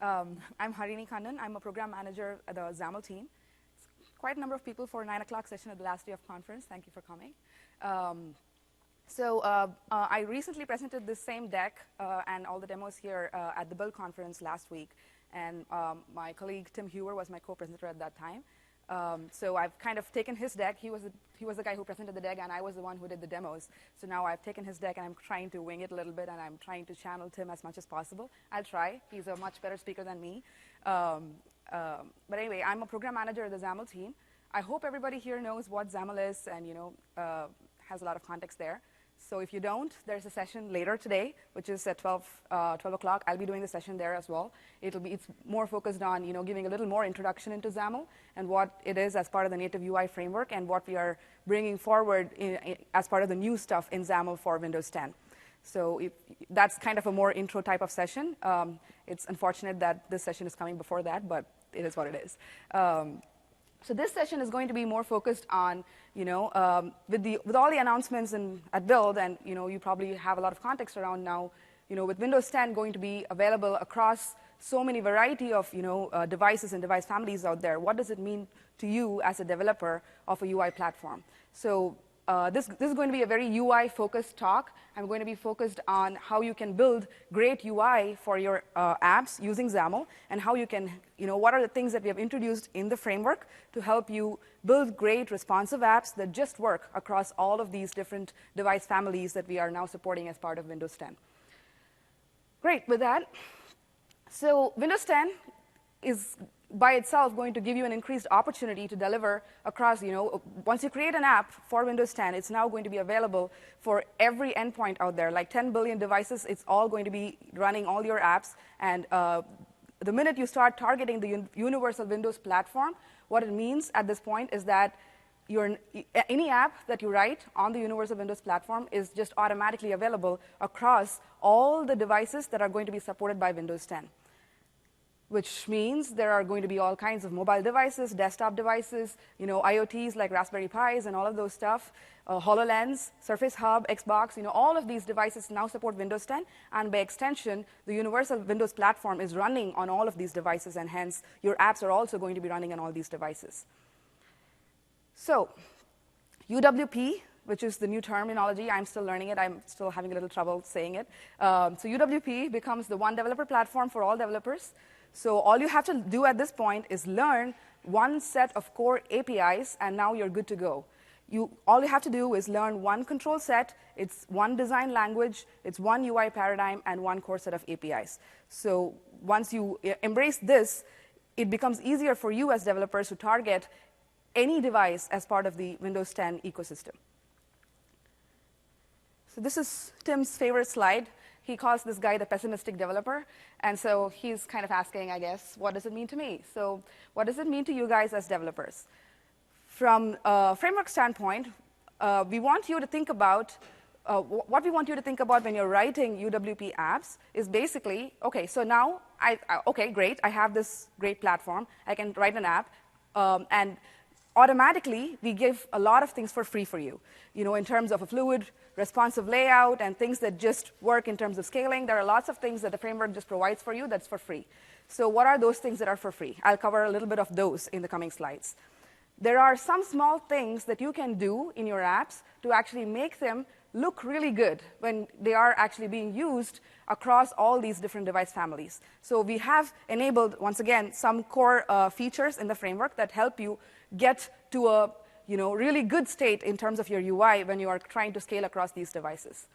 I'm Harini Kannan. I'm a program manager at the XAML team. Quite a number of people for a 9 o'clock session at the last day of conference. Thank you for coming. I recently presented this same deck and all the demos here at the Build conference last week. And my colleague Tim Hewer was my co-presenter at that time. So I've kind of taken his deck. He was the guy who presented the deck, and I was the one who did the demos. So now I've taken his deck, and I'm trying to wing it a little bit, and I'm trying to channel Tim as much as possible. I'll try. He's a much better speaker than me. But anyway, I'm a program manager at the XAML team. I hope everybody here knows what XAML is and has a lot of context there. So if you don't, there's a session later today, which is at 12 o'clock. I'll be doing the session there as well. It's more focused on giving a little more introduction into XAML and what it is as part of the native UI framework and what we are bringing forward as part of the new stuff in XAML for Windows 10. So that's kind of a more intro type of session. It's unfortunate that this session is coming before that, but it is what it is. So this session is going to be more focused on, with all the announcements at Build, and you probably have a lot of context around now, with Windows 10 going to be available across so many variety of devices and device families out there. What does it mean to you as a developer of a UI platform? So this is going to be a very UI-focused talk. I'm going to be focused on how you can build great UI for your apps using XAML, and how you can, what are the things that we have introduced in the framework to help you build great responsive apps that just work across all of these different device families that we are now supporting as part of Windows 10. Great, with that, so Windows 10 is by itself going to give you an increased opportunity to deliver across, once you create an app for Windows 10, it's now going to be available for every endpoint out there, like 10 billion devices. It's all going to be running all your apps. And the minute you start targeting the universal Windows platform, what it means at this point is that any app that you write on the universal Windows platform is just automatically available across all the devices that are going to be supported by Windows 10. Which means there are going to be all kinds of mobile devices, desktop devices, IoTs like Raspberry Pis and all of those stuff, HoloLens, Surface Hub, Xbox, all of these devices now support Windows 10, and by extension, the universal Windows platform is running on all of these devices, and hence, your apps are also going to be running on all these devices. So, UWP, which is the new terminology. I'm still learning it. I'm still having a little trouble saying it. So UWP becomes the one developer platform for all developers. So all you have to do at this point is learn one set of core APIs, and now you're good to go. All you have to do is learn one control set, it's one design language, it's one UI paradigm, and one core set of APIs. So once you embrace this, it becomes easier for you as developers to target any device as part of the Windows 10 ecosystem. So this is Tim's favorite slide. He calls this guy the pessimistic developer. And so he's kind of asking, I guess, what does it mean to me? So what does it mean to you guys as developers? From a framework standpoint, we want you to think about, what we want you to think about when you're writing UWP apps is basically, OK, so now, OK, great. I have this great platform. I can write an app. And automatically, we give a lot of things for free for you, in terms of a fluid, responsive layout and things that just work in terms of scaling. There are lots of things that the framework just provides for you that's for free. So what are those things that are for free? I'll cover a little bit of those in the coming slides. There are some small things that you can do in your apps to actually make them look really good when they are actually being used across all these different device families. So we have enabled, once again, some core features in the framework that help you get to a really good state in terms of your UI when you are trying to scale across these devices.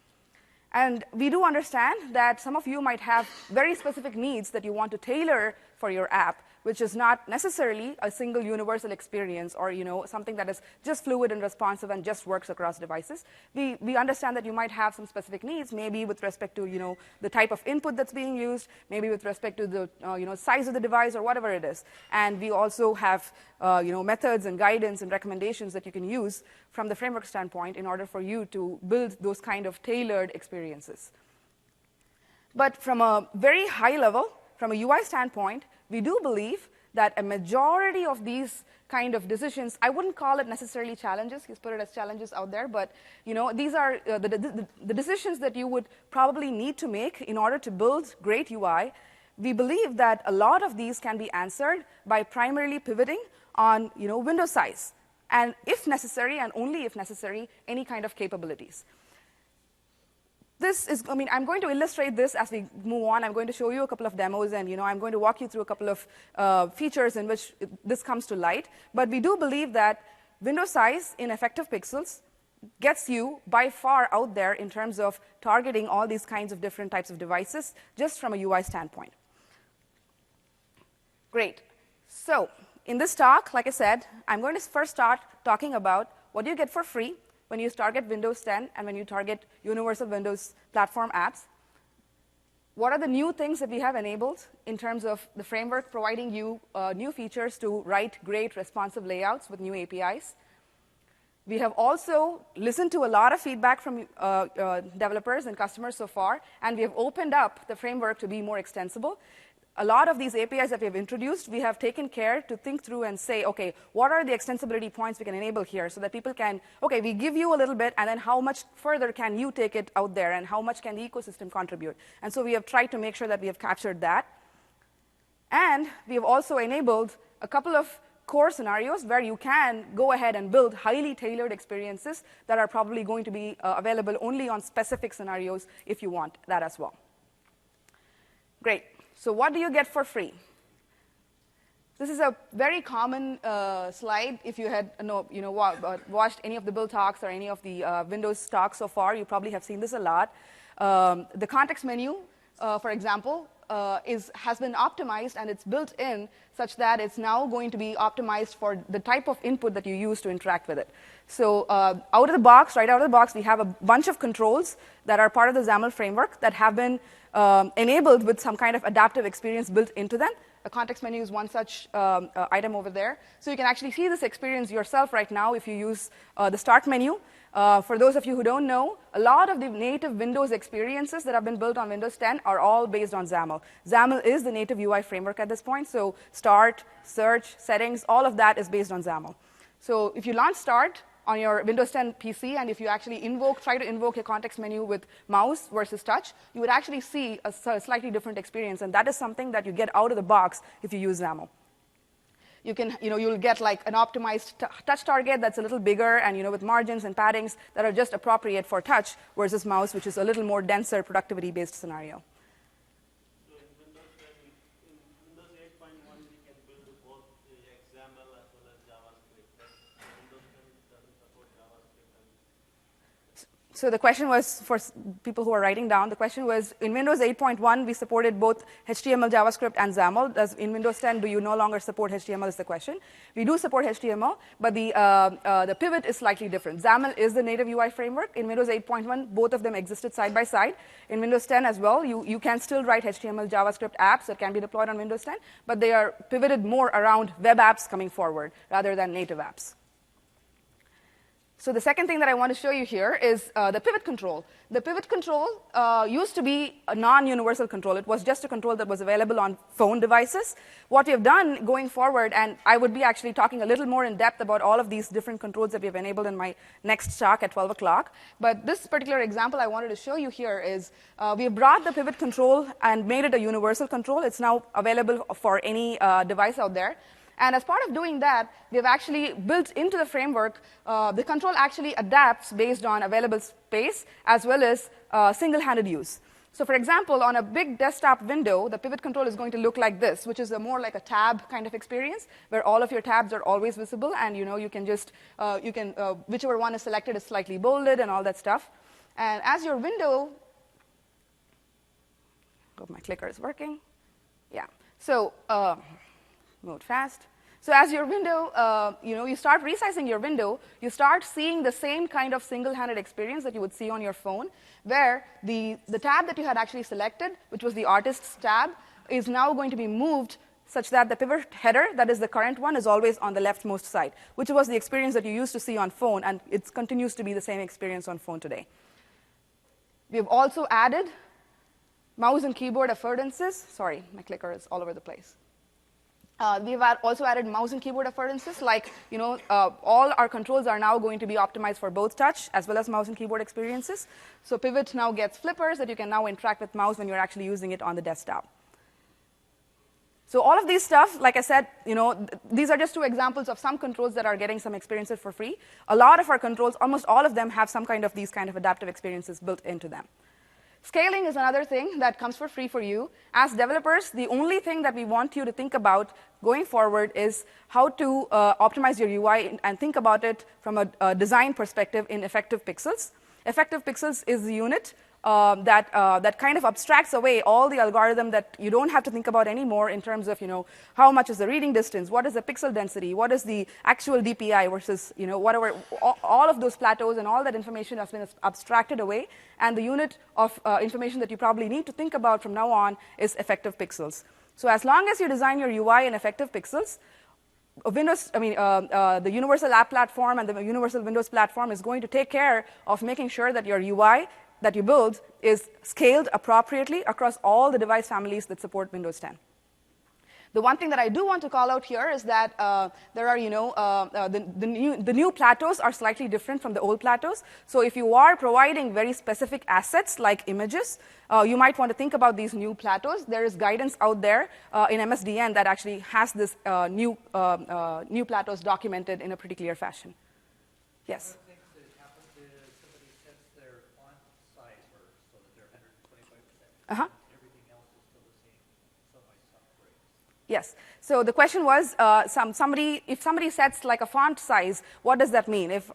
And we do understand that some of you might have very specific needs that you want to tailor for your app, which is not necessarily a single universal experience or something that is just fluid and responsive and just works across devices. We understand that you might have some specific needs, maybe with respect to the type of input that's being used, maybe with respect to the size of the device or whatever it is. And we also have methods and guidance and recommendations that you can use from the framework standpoint in order for you to build those kind of tailored experiences. But from a very high level, from a UI standpoint, we do believe that a majority of these kind of decisions, I wouldn't call it necessarily challenges. He's put it as challenges out there. But these are the decisions that you would probably need to make in order to build great UI we believe that a lot of these can be answered by primarily pivoting on window size, and if necessary, and only if necessary, any kind of capabilities. This is, I'm going to illustrate this as we move on. I'm going to show you a couple of demos, and I'm going to walk you through a couple of features in which this comes to light. But we do believe that window size in effective pixels gets you by far out there in terms of targeting all these kinds of different types of devices just from a UI standpoint. Great. So in this talk, like I said, I'm going to first start talking about what you get for free when you target Windows 10 and when you target Universal Windows Platform apps. What are the new things that we have enabled in terms of the framework providing you new features to write great responsive layouts with new APIs? We have also listened to a lot of feedback from developers and customers so far, and we have opened up the framework to be more extensible. A lot of these APIs that we have introduced, we have taken care to think through and say, OK, what are the extensibility points we can enable here so that people can, OK, we give you a little bit, and then how much further can you take it out there, and how much can the ecosystem contribute? And so we have tried to make sure that we have captured that. And we have also enabled a couple of core scenarios where you can go ahead and build highly tailored experiences that are probably going to be available only on specific scenarios if you want that as well. Great. So what do you get for free? This is a very common slide. If you had watched any of the build talks or any of the Windows talks so far, you probably have seen this a lot. The context menu, for example, has been optimized, and it's built in such that it's now going to be optimized for the type of input that you use to interact with it. So right out of the box, we have a bunch of controls that are part of the XAML framework that have been enabled with some kind of adaptive experience built into them. A context menu is one such item over there. So you can actually see this experience yourself right now if you use the Start menu. For those of you who don't know, a lot of the native Windows experiences that have been built on Windows 10 are all based on XAML. XAML is the native UI framework at this point. So Start, Search, Settings, all of that is based on XAML. So if you launch Start on your Windows 10 PC, and if you actually try to invoke a context menu with mouse versus touch, you would actually see a slightly different experience. And that is something that you get out of the box if you use XAML. You'll get like an optimized touch target that's a little bigger, and with margins and paddings that are just appropriate for touch versus mouse, which is a little more denser productivity-based scenario. So in Windows 8.1, we can build both XAML as well as JavaScript. Windows 10 doesn't support JavaScript. So the question was, for people who are writing down, the question was, in Windows 8.1, we supported both HTML, JavaScript, and XAML. In Windows 10, do you no longer support HTML is the question. We do support HTML, but the pivot is slightly different. XAML is the native UI framework. In Windows 8.1, both of them existed side by side. In Windows 10 as well, you can still write HTML, JavaScript apps that can be deployed on Windows 10, but they are pivoted more around web apps coming forward rather than native apps. So the second thing that I want to show you here is the pivot control. The pivot control used to be a non-universal control. It was just a control that was available on phone devices. What we have done going forward, and I would be actually talking a little more in depth about all of these different controls that we have enabled in my next talk at 12 o'clock. But this particular example I wanted to show you here is we have brought the pivot control and made it a universal control. It's now available for any device out there. And as part of doing that, we have actually built into the framework, the control actually adapts based on available space as well as single-handed use. So for example, on a big desktop window, the pivot control is going to look like this, which is more like a tab kind of experience, where all of your tabs are always visible, and you can just, whichever one is selected is slightly bolded and all that stuff. And as your window, hope my clicker is working. Yeah. So mode fast. So as your window, you start resizing your window, you start seeing the same kind of single-handed experience that you would see on your phone, where the tab that you had actually selected, which was the artist's tab, is now going to be moved such that the pivot header, that is the current one, is always on the leftmost side, which was the experience that you used to see on phone, and it continues to be the same experience on phone today. We have also added mouse and keyboard affordances. Sorry, my clicker is all over the place. We've also added mouse and keyboard affordances, like all our controls are now going to be optimized for both touch as well as mouse and keyboard experiences. So Pivot now gets flippers that you can now interact with mouse when you're actually using it on the desktop. So all of these stuff, like I said, these are just two examples of some controls that are getting some experiences for free. A lot of our controls, almost all of them, have some kind of these kind of adaptive experiences built into them. Scaling is another thing that comes for free for you. As developers, the only thing that we want you to think about going forward is how to optimize your UI and think about it from a design perspective in effective pixels. Effective pixels is the unit that kind of abstracts away all the algorithm that you don't have to think about anymore in terms of, how much is the reading distance, what is the pixel density, what is the actual DPI versus, whatever, all of those plateaus and all that information has been abstracted away, and the unit of information that you probably need to think about from now on is effective pixels. So as long as you design your UI in effective pixels, the Universal App Platform and the Universal Windows Platform is going to take care of making sure that your UI that you build is scaled appropriately across all the device families that support Windows 10. The one thing that I do want to call out here is that there are, the new plateaus are slightly different from the old plateaus. So if you are providing very specific assets like images, you might want to think about these new plateaus. There is guidance out there in MSDN that actually has this new plateaus documented in a pretty clear fashion. Yes? Uh-huh. Everything else is still the same, so my sum breaks. Yes. So the question was, if somebody sets like a font size, what does that mean? If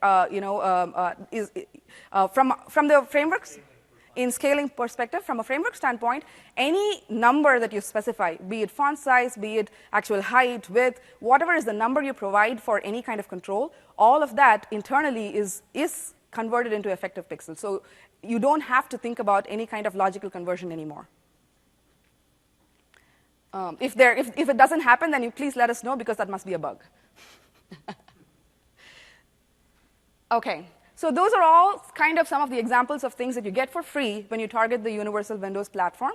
from the frameworks, in scaling perspective, from a framework standpoint, any number that you specify, be it font size, be it actual height, width, whatever is the number you provide for any kind of control, all of that internally is converted into effective pixels. So you don't have to think about any kind of logical conversion anymore. If it doesn't happen, then you please let us know, because that must be a bug. Okay, so those are all kind of some of the examples of things that you get for free when you target the Universal Windows Platform.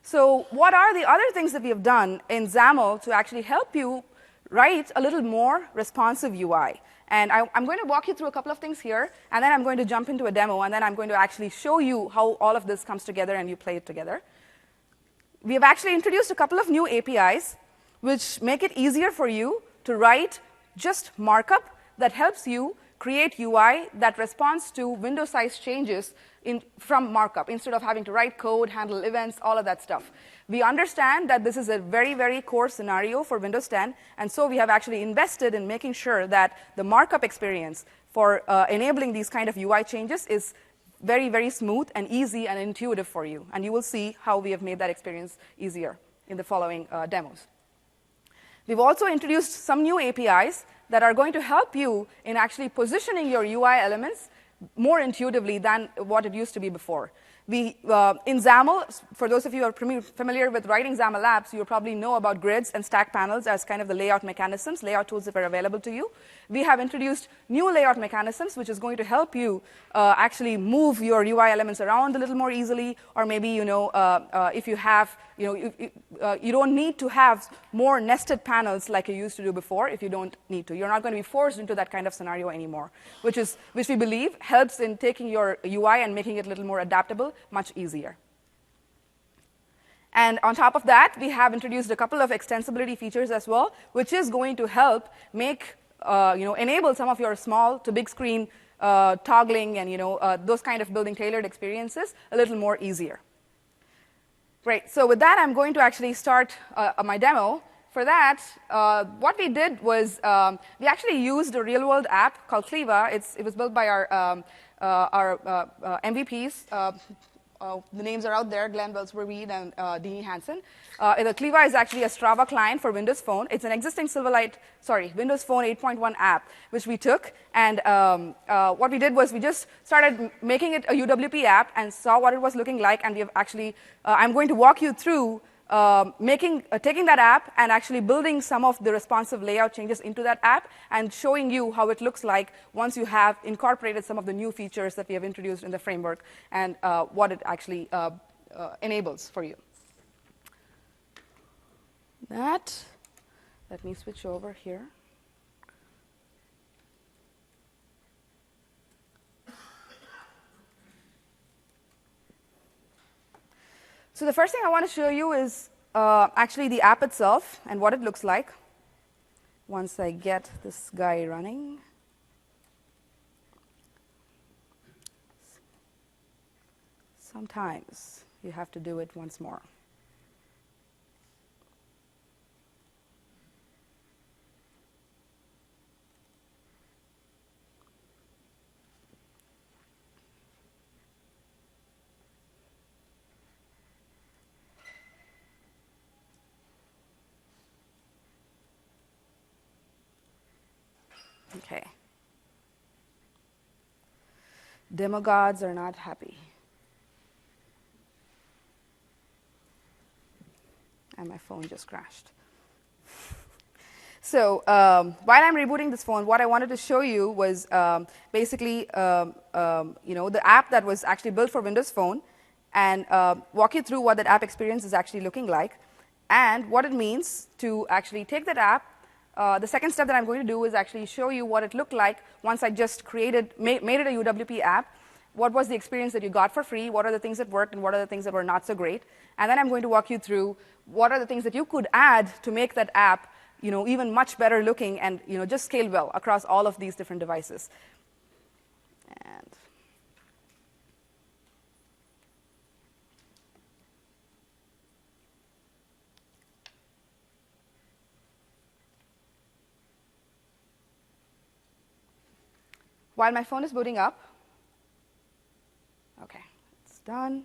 So what are the other things that we have done in XAML to actually help you write a little more responsive UI? And I'm going to walk you through a couple of things here, and then I'm going to jump into a demo, and then I'm going to actually show you how all of this comes together and you play it together. We have actually introduced a couple of new APIs which make it easier for you to write just markup that helps you create UI that responds to window size changes from markup, instead of having to write code, handle events, all of that stuff. We understand that this is a very, very core scenario for Windows 10, and so we have actually invested in making sure that the markup experience for enabling these kind of UI changes is very, very smooth and easy and intuitive for you. And you will see how we have made that experience easier in the following demos. We've also introduced some new APIs that are going to help you in actually positioning your UI elements more intuitively than what it used to be before. In XAML, for those of you who are familiar with writing XAML apps, you probably know about grids and stack panels as kind of the layout mechanisms, layout tools that are available to you. We have introduced new layout mechanisms, which is going to help you actually move your UI elements around a little more easily, or maybe, if you have, you don't need to have more nested panels like you used to do before if you don't need to. You're not going to be forced into that kind of scenario anymore, which we believe helps in taking your UI and making it a little more adaptable, much easier. And on top of that, we have introduced a couple of extensibility features as well, which is going to help make, enable some of your small to big screen toggling and those kind of building tailored experiences a little more easier. Great. So with that, I'm going to actually start my demo. For that, what we did was we actually used a real-world app called Cleva. It was built by our MVPs. The names are out there, Glenn Welsby and Deanie Hansen. Cleva is actually a Strava client for Windows Phone. It's an existing Windows Phone 8.1 app, which we took. And what we did was we just started making it a UWP app and saw what it was looking like. And we have actually, I'm going to walk you through taking that app and actually building some of the responsive layout changes into that app and showing you how it looks like once you have incorporated some of the new features that we have introduced in the framework and what it actually enables for you. Let me switch over here. So the first thing I want to show you is actually the app itself and what it looks like once I get this guy running. Sometimes you have to do it once more. Okay. Demagogues are not happy. And my phone just crashed. So while I'm rebooting this phone, what I wanted to show you was basically the app that was actually built for Windows Phone, and walk you through what that app experience is actually looking like, and what it means to actually take that app. The second step that I'm going to do is actually show you what it looked like once I just made it a UWP app. What was the experience that you got for free? What are the things that worked, and what are the things that were not so great? And then I'm going to walk you through what are the things that you could add to make that app even much better looking and just scale well across all of these different devices. And while my phone is booting up, okay, it's done.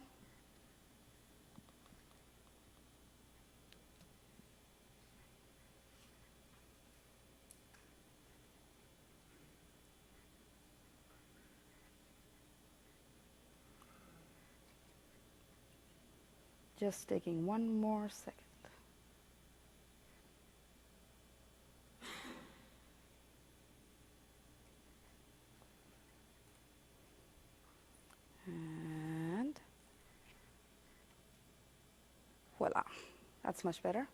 Just taking one more second. And voila, that's much better.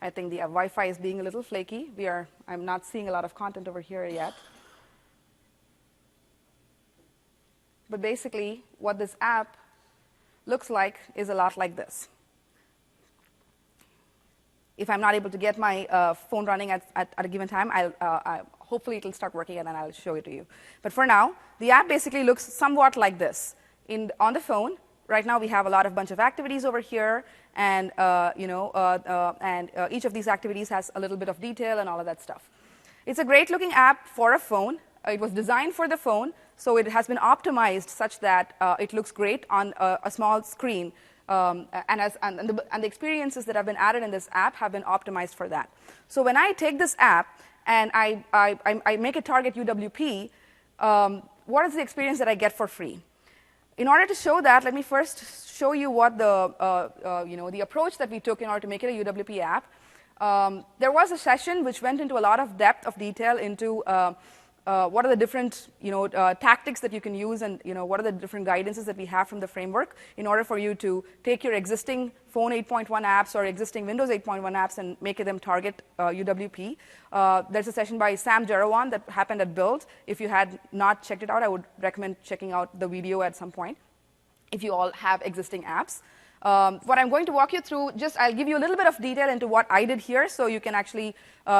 I think the Wi-Fi is being a little flaky. I'm not seeing a lot of content over here yet. But basically, what this app looks like is a lot like this. If I'm not able to get my phone running at a given time, hopefully it'll start working, and then I'll show it to you. But for now, the app basically looks somewhat like this. On the phone, right now we have a bunch of activities over here, and each of these activities has a little bit of detail and all of that stuff. It's a great-looking app for a phone. It was designed for the phone, so it has been optimized such that it looks great on a small screen. And the experiences that have been added in this app have been optimized for that. So when I take this app and I make it target UWP, what is the experience that I get for free? In order to show that, let me first show you what the approach that we took in order to make it a UWP app. There was a session which went into a lot of depth of detail into what are the different tactics that you can use, and what are the different guidances that we have from the framework in order for you to take your existing phone 8.1 apps or existing Windows 8.1 apps and make them target UWP. There's a session by Sam Jerawan that happened at Build. If you had not checked it out, I would recommend checking out the video at some point if you all have existing apps. What I'm going to walk you through, I'll give you a little bit of detail into what I did here so you can actually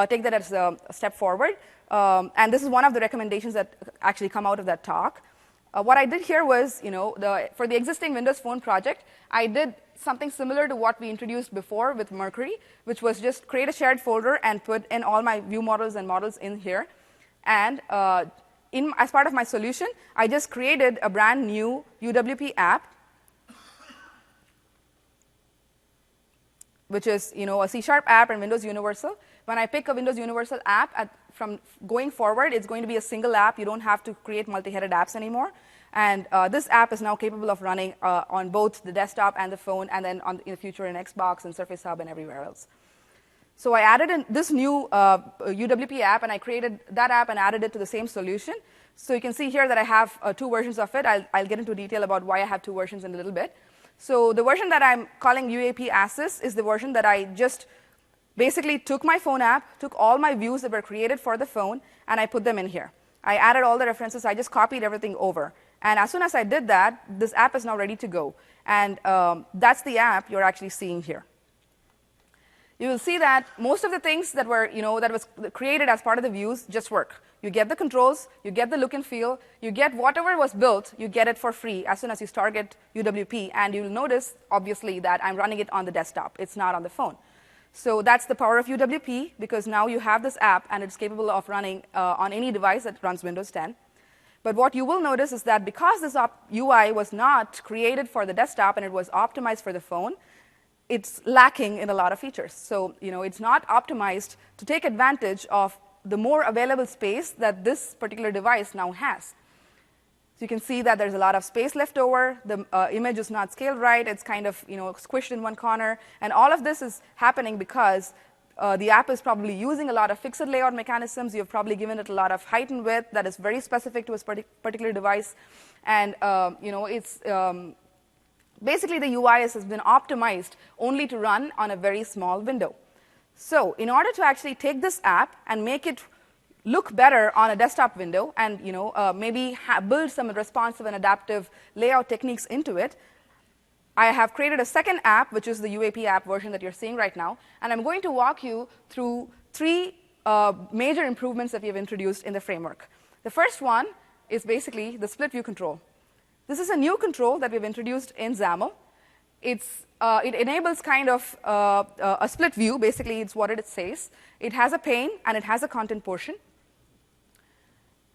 take that as a step forward. And this is one of the recommendations that actually come out of that talk. What I did here was, for the existing Windows Phone project, I did something similar to what we introduced before with Mercury, which was just create a shared folder and put in all my view models and models in here. And as part of my solution, I just created a brand new UWP app, which is a C# app and Windows Universal. When I pick a Windows Universal app, from going forward, it's going to be a single app. You don't have to create multi-headed apps anymore. And this app is now capable of running on both the desktop and the phone, and then in the future in Xbox and Surface Hub and everywhere else. So I added in this new UWP app, and I created that app and added it to the same solution. So you can see here that I have two versions of it. I'll get into detail about why I have two versions in a little bit. So the version that I'm calling UAP Assist is the version that I just basically took my phone app, took all my views that were created for the phone, and I put them in here. I added all the references. I just copied everything over. And as soon as I did that, this app is now ready to go. And that's the app you're actually seeing here. You will see that most of the things that were, that was created as part of the views just work. You get the controls, you get the look and feel, you get whatever was built, you get it for free as soon as you target UWP. And you'll notice, obviously, that I'm running it on the desktop. It's not on the phone. So that's the power of UWP, because now you have this app, and it's capable of running on any device that runs Windows 10. But what you will notice is that because this UI was not created for the desktop and it was optimized for the phone, it's lacking in a lot of features. So it's not optimized to take advantage of the more available space that this particular device now has. So you can see that there's a lot of space left over. The image is not scaled right. It's kind of squished in one corner. And all of this is happening because the app is probably using a lot of fixed layout mechanisms. You've probably given it a lot of height and width that is very specific to a particular device. And it's basically the UI has been optimized only to run on a very small window. So in order to actually take this app and make it look better on a desktop window and maybe build some responsive and adaptive layout techniques into it, I have created a second app, which is the UAP app version that you're seeing right now. And I'm going to walk you through 3 major improvements that we have introduced in the framework. The first one is basically the split view control. This is a new control that we've introduced in XAML. It enables kind of a split view. Basically, it's what it says. It has a pane, and it has a content portion.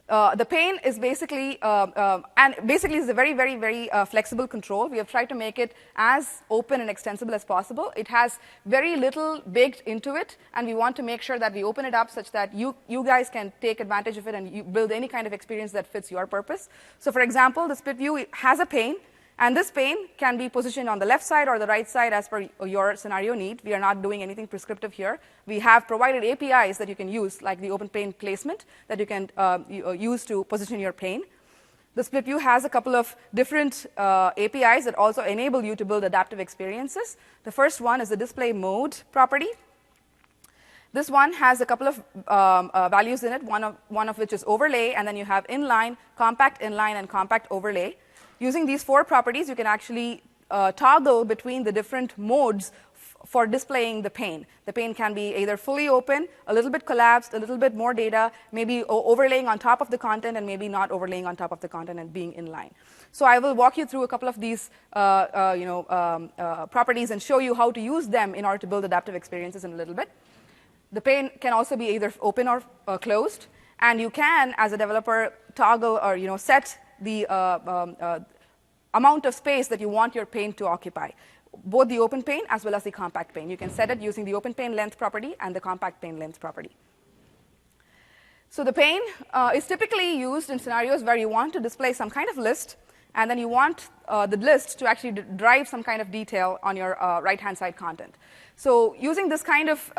The pane is basically, is a very, very, very flexible control. We have tried to make it as open and extensible as possible. It has very little baked into it, and we want to make sure that we open it up such that you guys can take advantage of it and you build any kind of experience that fits your purpose. So for example, the split view has a pane, and this pane can be positioned on the left side or the right side as per your scenario need. We are not doing anything prescriptive here. We have provided APIs that you can use, like the open pane placement that you can use to position your pane. The split view has a couple of different APIs that also enable you to build adaptive experiences. The first one is the display mode property. This one has a couple of values in it, one of which is overlay, and then you have inline, compact inline, and compact overlay. Using these 4 properties, you can actually toggle between the different modes for displaying the pane. The pane can be either fully open, a little bit collapsed, a little bit more data, maybe overlaying on top of the content, and maybe not overlaying on top of the content and being inline. So I will walk you through a couple of these properties and show you how to use them in order to build adaptive experiences in a little bit. The pane can also be either open or closed, and you can, as a developer, toggle or set the amount of space that you want your pane to occupy, both the open pane as well as the compact pane. You can set it using the open pane length property and the compact pane length property. So the pane is typically used in scenarios where you want to display some kind of list, and then you want the list to actually drive some kind of detail on your right-hand side content. So using this kind of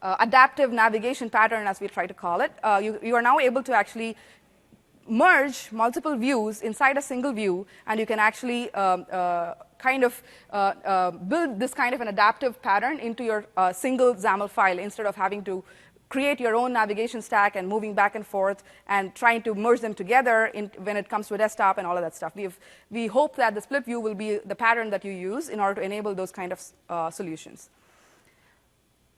adaptive navigation pattern, as we try to call it, you are now able to actually merge multiple views inside a single view, and you can actually build this kind of an adaptive pattern into your single XAML file instead of having to create your own navigation stack and moving back and forth and trying to merge them together when it comes to a desktop and all of that stuff. We hope that the split view will be the pattern that you use in order to enable those kind of solutions.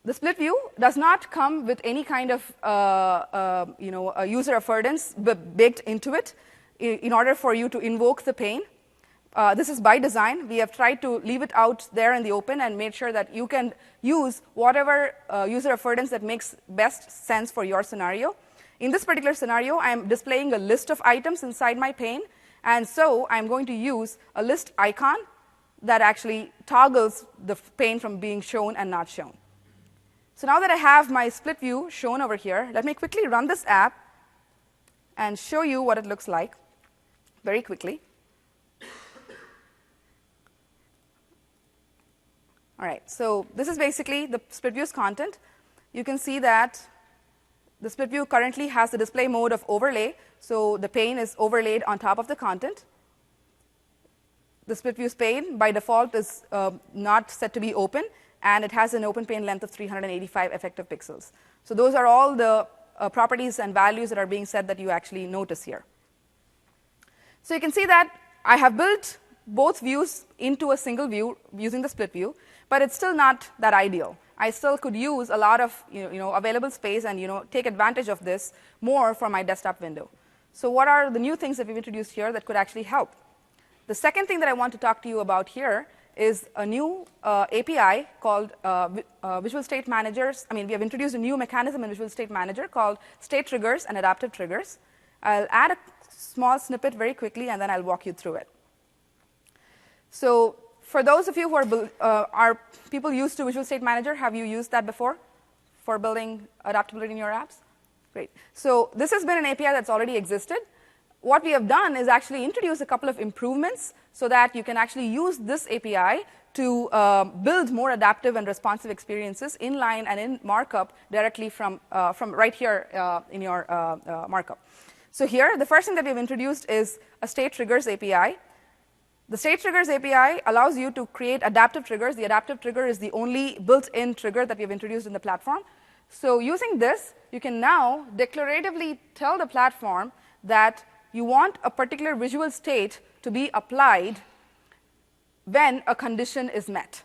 The split view does not come with any kind of user affordance baked into it in order for you to invoke the pane. This is by design. We have tried to leave it out there in the open and made sure that you can use whatever user affordance that makes best sense for your scenario. In this particular scenario, I am displaying a list of items inside my pane, and so I'm going to use a list icon that actually toggles the pane from being shown and not shown. So now that I have my split view shown over here, let me quickly run this app and show you what it looks like very quickly. All right, so this is basically the split view's content. You can see that the split view currently has the display mode of overlay, so the pane is overlaid on top of the content. The split view's pane, by default, is not set to be open, and it has an open pane length of 385 effective pixels. So those are all the properties and values that are being set that you actually notice here. So you can see that I have built both views into a single view using the split view, but it's still not that ideal. I still could use a lot of available space and take advantage of this more for my desktop window. So what are the new things that we've introduced here that could actually help? The second thing that I want to talk to you about here is a new API called Visual State Managers. I mean, we have introduced a new mechanism in Visual State Manager called State Triggers and Adaptive Triggers. I'll add a small snippet very quickly, and then I'll walk you through it. So for those of you who are people used to Visual State Manager, have you used that before for building adaptability in your apps? Great. So this has been an API that's already existed. What we have done is actually introduce a couple of improvements so that you can actually use this API to build more adaptive and responsive experiences inline and in markup directly from right here in your markup. So here, the first thing that we've introduced is a State Triggers API. The State Triggers API allows you to create adaptive triggers. The adaptive trigger is the only built-in trigger that we've introduced in the platform. So using this, you can now declaratively tell the platform that you want a particular visual state to be applied when a condition is met.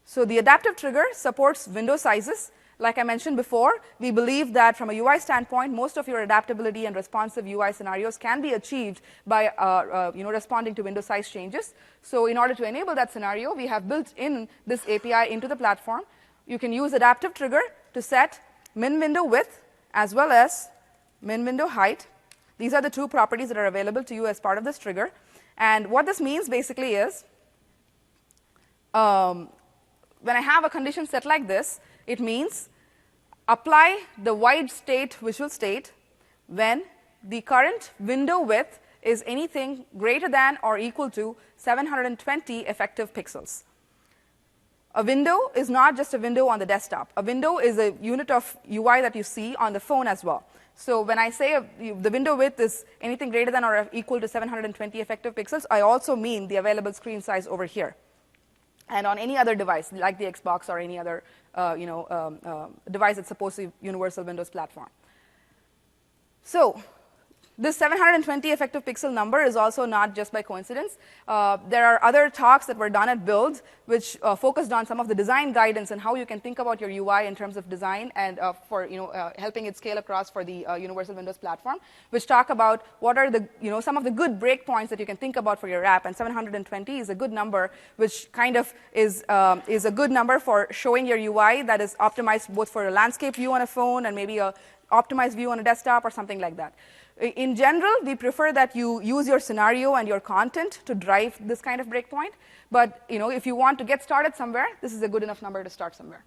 So the adaptive trigger supports window sizes. Like I mentioned before, we believe that from a UI standpoint, most of your adaptability and responsive UI scenarios can be achieved by responding to window size changes. So in order to enable that scenario, we have built in this API into the platform. You can use adaptive trigger to set min window width as well as min window height. These are the two properties that are available to you as part of this trigger. And what this means basically is when I have a condition set like this, it means apply the wide state visual state when the current window width is anything greater than or equal to 720 effective pixels. A window is not just a window on the desktop. A window is a unit of UI that you see on the phone as well. So when I say the window width is anything greater than or equal to 720 effective pixels, I also mean the available screen size over here. And on any other device, like the Xbox or any other device that supports the Universal Windows platform. So this 720 effective pixel number is also not just by coincidence. There are other talks that were done at Build which focused on some of the design guidance and how you can think about your UI in terms of design and for helping it scale across for the Universal Windows platform, which talk about what are the some of the good breakpoints that you can think about for your app. And 720 is a good number, which kind of is a good number for showing your UI that is optimized both for a landscape view on a phone and maybe a optimized view on a desktop or something like that. In general, we prefer that you use your scenario and your content to drive this kind of breakpoint. But if you want to get started somewhere, this is a good enough number to start somewhere.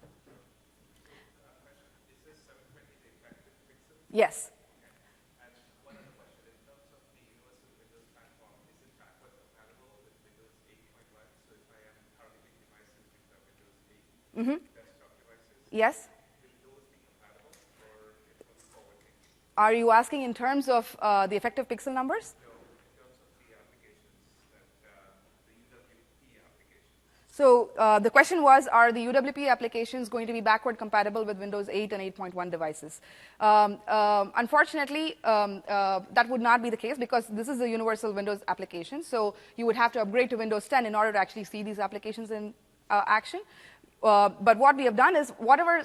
Is this 720 the effective pixel? Yes. And one other question, in terms of the Universal Windows platform, is it backward compatible with Windows 8.1? So if I am targeting devices which are Windows 8 desktop devices, Yes. Are you asking in terms of the effective pixel numbers? No, in terms of the applications, the UWP applications. So the question was, are the UWP applications going to be backward compatible with Windows 8 and 8.1 devices? Unfortunately, that would not be the case because this is a Universal Windows application. So you would have to upgrade to Windows 10 in order to actually see these applications in action. But what we have done is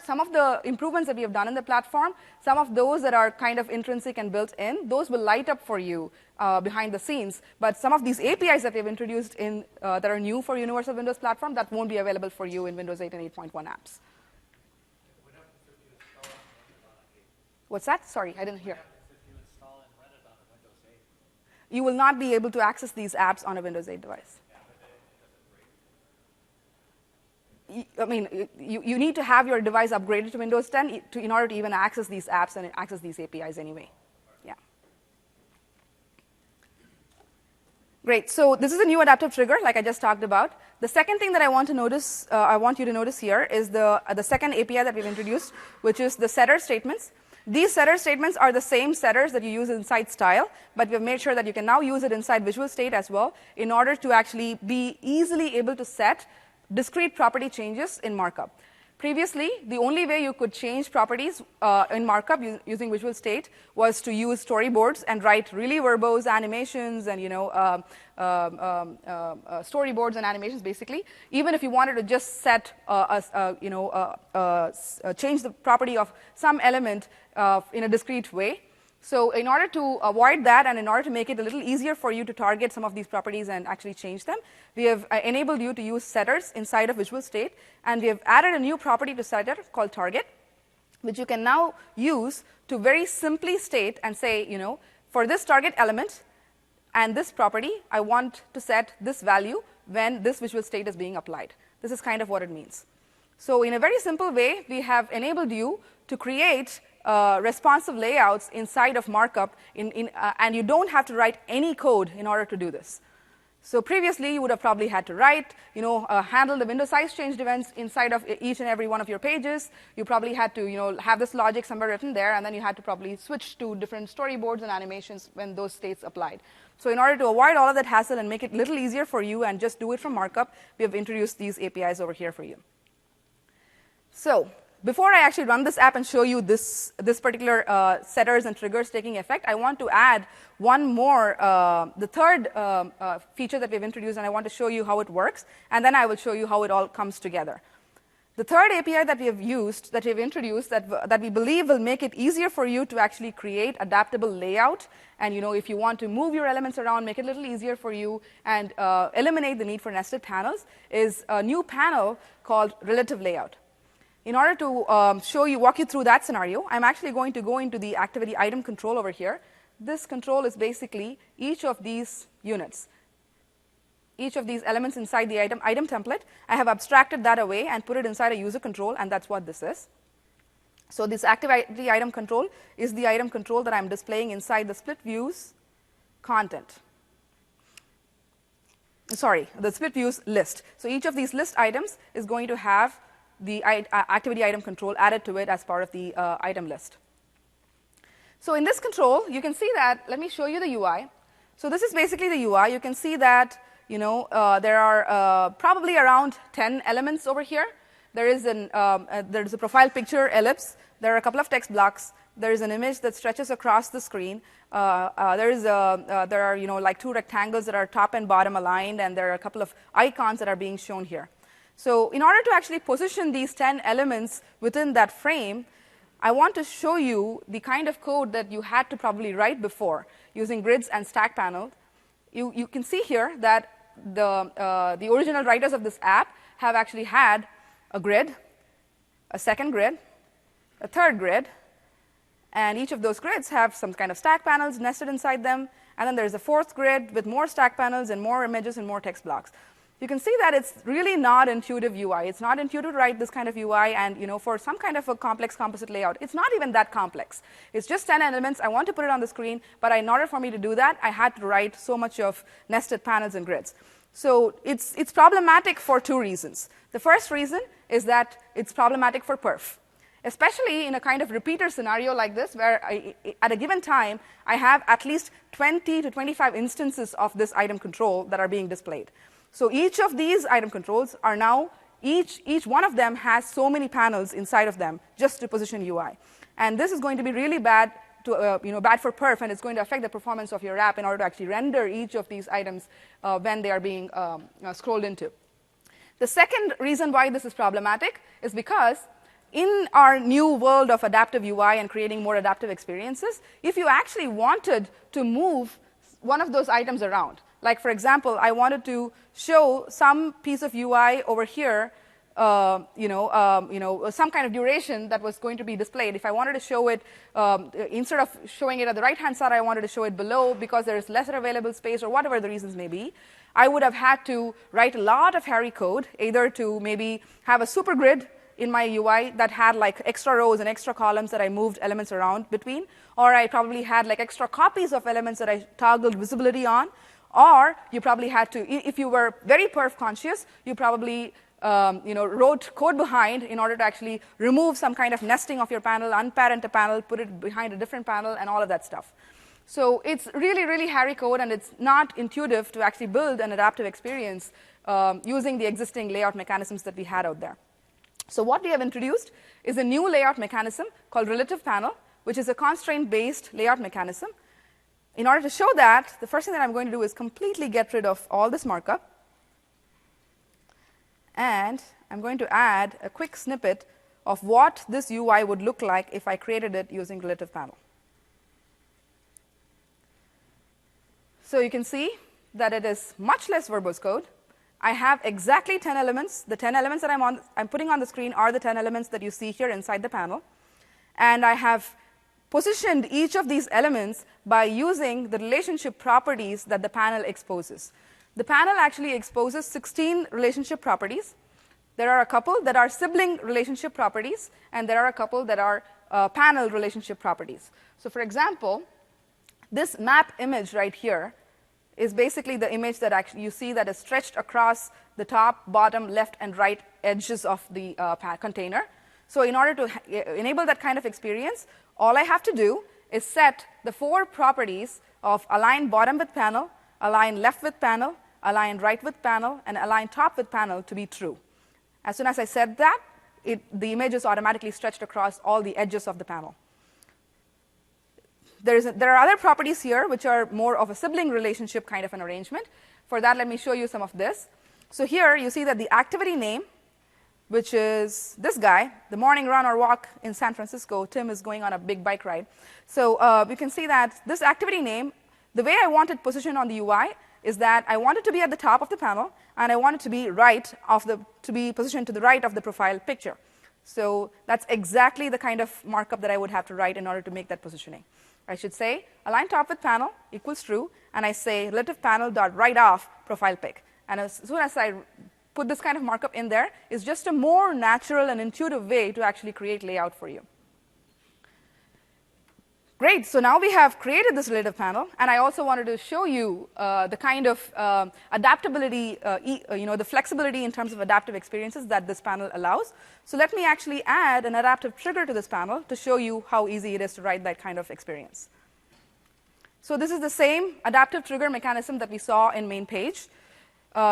some of the improvements that we have done in the platform, some of those that are kind of intrinsic and built in, those will light up for you behind the scenes. But some of these APIs that we have introduced in that are new for Universal Windows platform, that won't be available for you in Windows 8 and 8.1 apps. What happens if you install and run it on 8? What's that? Sorry, I didn't hear. What happens if you install and run it on a Windows 8? You will not be able to access these apps on a Windows 8 device. I mean, you need to have your device upgraded to Windows 10 in order to even access these apps and access these APIs anyway. Yeah. Great. So this is a new adaptive trigger, like I just talked about. The second thing that I want you to notice here is the second API that we've introduced, which is the setter statements. These setter statements are the same setters that you use inside Style, but we've made sure that you can now use it inside Visual State as well in order to actually be easily able to set discrete property changes in markup. Previously, the only way you could change properties in markup using Visual State was to use storyboards and write really verbose animations and storyboards and animations basically. Even if you wanted to just set change the property of some element in a discrete way. So in order to avoid that and in order to make it a little easier for you to target some of these properties and actually change them, we have enabled you to use setters inside of Visual State, and we have added a new property to setter called target, which you can now use to very simply state and say, for this target element and this property, I want to set this value when this Visual State is being applied. This is kind of what it means. So in a very simple way, we have enabled you to create responsive layouts inside of markup, and you don't have to write any code in order to do this. So previously, you would have probably had to write, handle the window size changed events inside of each and every one of your pages. You probably had to, have this logic somewhere written there, and then you had to probably switch to different storyboards and animations when those states applied. So in order to avoid all of that hassle and make it a little easier for you and just do it from markup, we have introduced these APIs over here for you. So before I actually run this app and show you this particular setters and triggers taking effect, I want to add one more, the third feature that we've introduced, and I want to show you how it works, and then I will show you how it all comes together. The third API that we have used, that we have introduced, that we believe will make it easier for you to actually create adaptable layout, and if you want to move your elements around, make it a little easier for you, and eliminate the need for nested panels, is a new panel called relative layout. In order to walk you through that scenario, I'm actually going to go into the activity item control over here. This control is basically each of these units, each of these elements inside the item template. I have abstracted that away and put it inside a user control, and that's what this is. So this activity item control is the item control that I'm displaying inside the split views content. Sorry, the split views list. So each of these list items is going to have the activity item control added to it as part of the item list. So in this control, you can see that, let me show you the UI. So this is basically the UI. You can see that there are probably around 10 elements over here. There is a profile picture ellipse. There are a couple of text blocks. There is an image that stretches across the screen. There are like two rectangles that are top and bottom aligned, and there are a couple of icons that are being shown here. So in order to actually position these 10 elements within that frame, I want to show you the kind of code that you had to probably write before using grids and stack panel. You can see here that the original writers of this app have actually had a grid, a second grid, a third grid, and each of those grids have some kind of stack panels nested inside them, and then there's a fourth grid with more stack panels and more images and more text blocks. You can see that it's really not intuitive UI. It's not intuitive to write this kind of UI, and for some kind of a complex composite layout, it's not even that complex. It's just 10 elements. I want to put it on the screen, but in order for me to do that, I had to write so much of nested panels and grids. So it's problematic for two reasons. The first reason is that it's problematic for perf, especially in a kind of repeater scenario like this, where at a given time, I have at least 20 to 25 instances of this item control that are being displayed. So each of these item controls are now, each one of them has so many panels inside of them just to position UI. And this is going to be really bad bad for perf, and it's going to affect the performance of your app in order to actually render each of these items when they are being scrolled into. The second reason why this is problematic is because in our new world of adaptive UI and creating more adaptive experiences, if you actually wanted to move one of those items around, like for example, I wanted to show some piece of UI over here, some kind of duration that was going to be displayed. If I wanted to show it, instead of showing it at the right-hand side, I wanted to show it below because there is lesser available space or whatever the reasons may be, I would have had to write a lot of hairy code, either to maybe have a super grid in my UI that had like extra rows and extra columns that I moved elements around between, or I probably had like extra copies of elements that I toggled visibility on, or you probably had to, if you were very perf conscious, you probably wrote code behind in order to actually remove some kind of nesting of your panel, unparent a panel, put it behind a different panel, and all of that stuff. So it's really, really hairy code, and it's not intuitive to actually build an adaptive experience using the existing layout mechanisms that we had out there. So what we have introduced is a new layout mechanism called relative panel, which is a constraint-based layout mechanism. In order to show that, the first thing that I'm going to do is completely get rid of all this markup. And I'm going to add a quick snippet of what this UI would look like if I created it using relative panel. So you can see that it is much less verbose code. I have exactly 10 elements. The 10 elements that I'm putting on the screen are the 10 elements that you see here inside the panel. And I have positioned each of these elements by using the relationship properties that the panel exposes. The panel actually exposes 16 relationship properties. There are a couple that are sibling relationship properties, and there are a couple that are panel relationship properties. So for example, this map image right here is basically the image that actually you see that is stretched across the top, bottom, left, and right edges of the container. So in order to enable that kind of experience, all I have to do is set the 4 properties of align bottom with panel, align left with panel, align right with panel, and align top with panel to be true. As soon as I said that, the image is automatically stretched across all the edges of the panel. There are other properties here which are more of a sibling relationship kind of an arrangement. For that, let me show you some of this. So here you see that the activity name, which is this guy, the morning run or walk in San Francisco. Tim is going on a big bike ride. So you can see that this activity name, the way I want it positioned on the UI is that I want it to be at the top of the panel, and I want it to be to be positioned to the right of the profile picture. So that's exactly the kind of markup that I would have to write in order to make that positioning. I should say align top with panel equals true, and I say relative panel dot right off profile pic. And as soon as I put this kind of markup in there, it's just a more natural and intuitive way to actually create layout for you. Great, so now we have created this relative panel, and I also wanted to show you the kind of adaptability, the flexibility in terms of adaptive experiences that this panel allows. So let me actually add an adaptive trigger to this panel to show you how easy it is to write that kind of experience. So this is the same adaptive trigger mechanism that we saw in main page.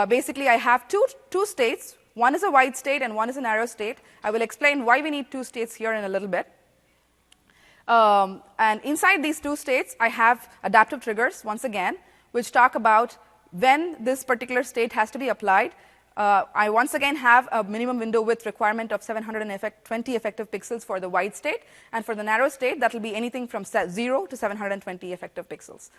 Basically, I have two states. One is a wide state and one is a narrow state. I will explain why we need 2 states here in a little bit. And inside these 2 states, I have adaptive triggers, once again, which talk about when this particular state has to be applied. I once again have a minimum window width requirement of 720 effective pixels for the wide state. And for the narrow state, that will be anything from 0 to 720 effective pixels.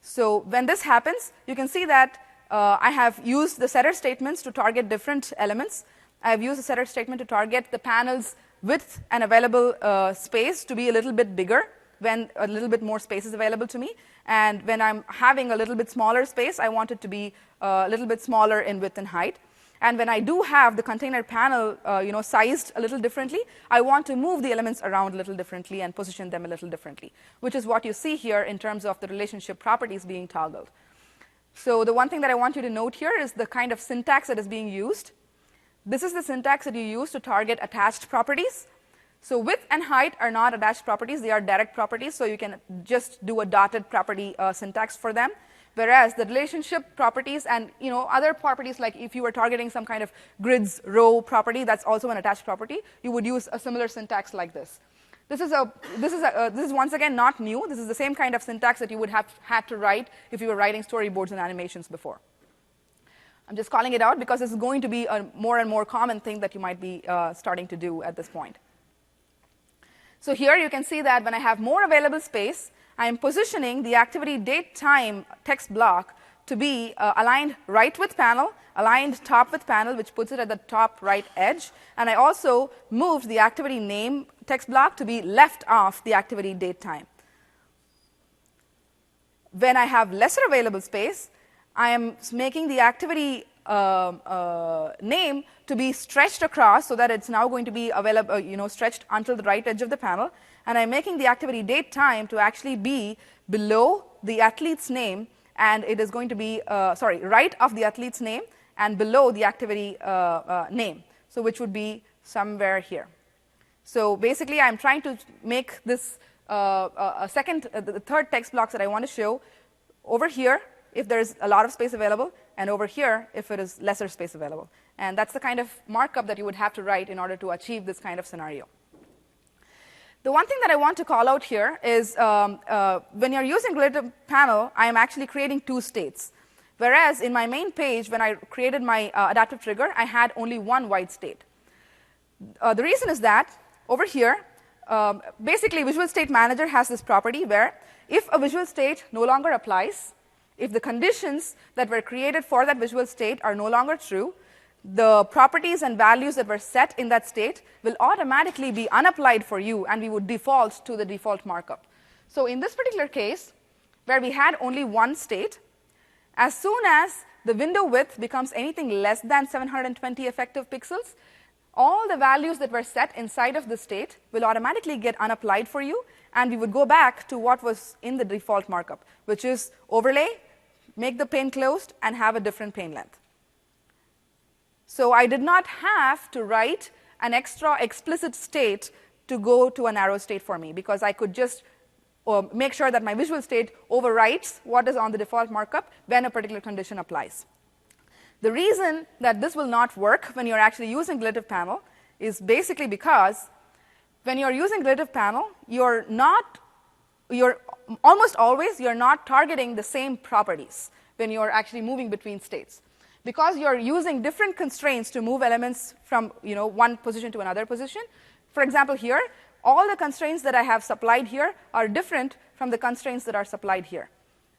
So when this happens, you can see that I have used the setter statements to target different elements. I have used the setter statement to target the panel's width and available space to be a little bit bigger when a little bit more space is available to me. And when I'm having a little bit smaller space, I want it to be a little bit smaller in width and height. And when I do have the container panel sized a little differently, I want to move the elements around a little differently and position them a little differently, which is what you see here in terms of the relationship properties being toggled. So the one thing that I want you to note here is the kind of syntax that is being used. This is the syntax that you use to target attached properties. So width and height are not attached properties. They are direct properties, so you can just do a dotted property syntax for them. Whereas the relationship properties and other properties, like if you were targeting some kind of grids row property, that's also an attached property, you would use a similar syntax like this. This is once again not new. This is the same kind of syntax that you would have had to write if you were writing storyboards and animations before. I'm just calling it out because this is going to be a more and more common thing that you might be starting to do at this point. So here you can see that when I have more available space, I am positioning the activity date time text block to be aligned right with panel, aligned top with panel, which puts it at the top right edge. And I also moved the activity name text block to be left off the activity date time. When I have lesser available space, I am making the activity name to be stretched across so that it's now going to be available, stretched until the right edge of the panel. And I'm making the activity date time to actually be below the athlete's name, and it is going to be, right of the athlete's name and below the activity name, so which would be somewhere here. So basically, I'm trying to make this the third text blocks that I want to show over here if there's a lot of space available, and over here if it is lesser space available. And that's the kind of markup that you would have to write in order to achieve this kind of scenario. The one thing that I want to call out here is when you're using relative panel, I am actually creating two states. Whereas in my main page, when I created my adaptive trigger, I had only one white state. The reason is that over here, basically Visual State Manager has this property where if a visual state no longer applies, if the conditions that were created for that visual state are no longer true, the properties and values that were set in that state will automatically be unapplied for you, and we would default to the default markup. So in this particular case, where we had only one state, as soon as the window width becomes anything less than 720 effective pixels, all the values that were set inside of the state will automatically get unapplied for you, and we would go back to what was in the default markup, which is overlay, make the pane closed, and have a different pane length. So I did not have to write an extra explicit state to go to a narrow state for me, because I could just make sure that my visual state overwrites what is on the default markup when a particular condition applies. The reason that this will not work when you're actually using relative panel is basically because when you're using relative panel, you're almost always not targeting the same properties when you're actually moving between states. Because you're using different constraints to move elements from one position to another position. For example, here, all the constraints that I have supplied here are different from the constraints that are supplied here.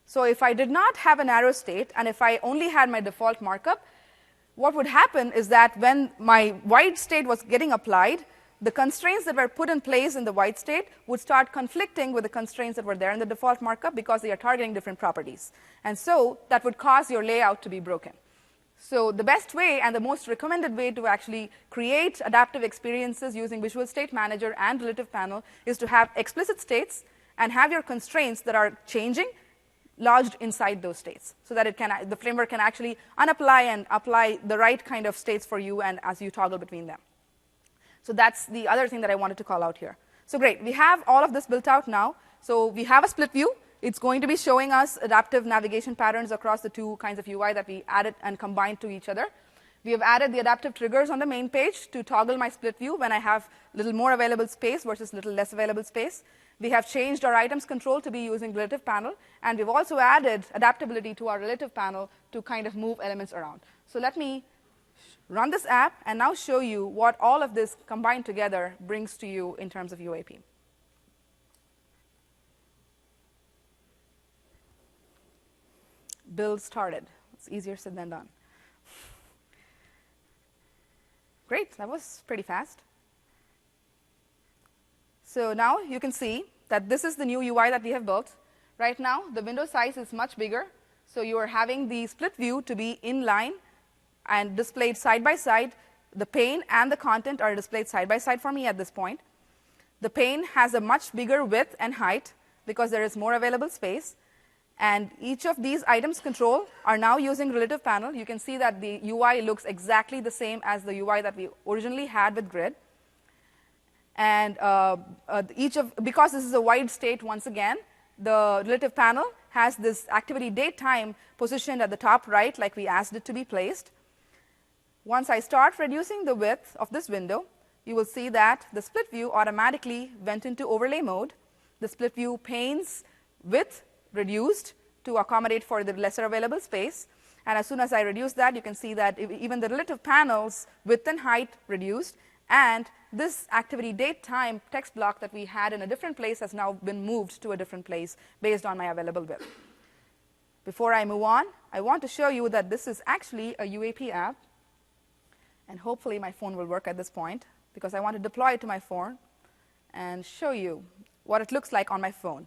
So if I did not have a narrow state, and if I only had my default markup, what would happen is that when my white state was getting applied, the constraints that were put in place in the white state would start conflicting with the constraints that were there in the default markup, because they are targeting different properties. And so that would cause your layout to be broken. So the best way and the most recommended way to actually create adaptive experiences using Visual State Manager and relative panel is to have explicit states and have your constraints that are changing lodged inside those states, so that the framework can actually unapply and apply the right kind of states for you and as you toggle between them. So that's the other thing that I wanted to call out here. So great, we have all of this built out now. So we have a split view. It's going to be showing us adaptive navigation patterns across the two kinds of UI that we added and combined to each other. We have added the adaptive triggers on the main page to toggle my split view when I have a little more available space versus a little less available space. We have changed our items control to be using relative panel, and we've also added adaptability to our relative panel to kind of move elements around. So let me run this app and now show you what all of this combined together brings to you in terms of UAP. Build started. It's easier said than done. Great, that was pretty fast. So now you can see that this is the new UI that we have built. Right now, the window size is much bigger, so you are having the split view to be in line and displayed side by side. The pane and the content are displayed side by side for me at this point. The pane has a much bigger width and height because there is more available space. And each of these items control are now using relative panel. You can see that the UI looks exactly the same as the UI that we originally had with grid. And because this is a wide state, once again, the relative panel has this activity date time positioned at the top right, like we asked it to be placed. Once I start reducing the width of this window, you will see that the split view automatically went into overlay mode. The split view pane's width reduced to accommodate for the lesser available space. And as soon as I reduce that, you can see that even the relative panels width and height reduced, and this activity date time text block that we had in a different place has now been moved to a different place based on my available width. Before I move on, I want to show you that this is actually a UAP app, and hopefully my phone will work at this point, because I want to deploy it to my phone and show you what it looks like on my phone.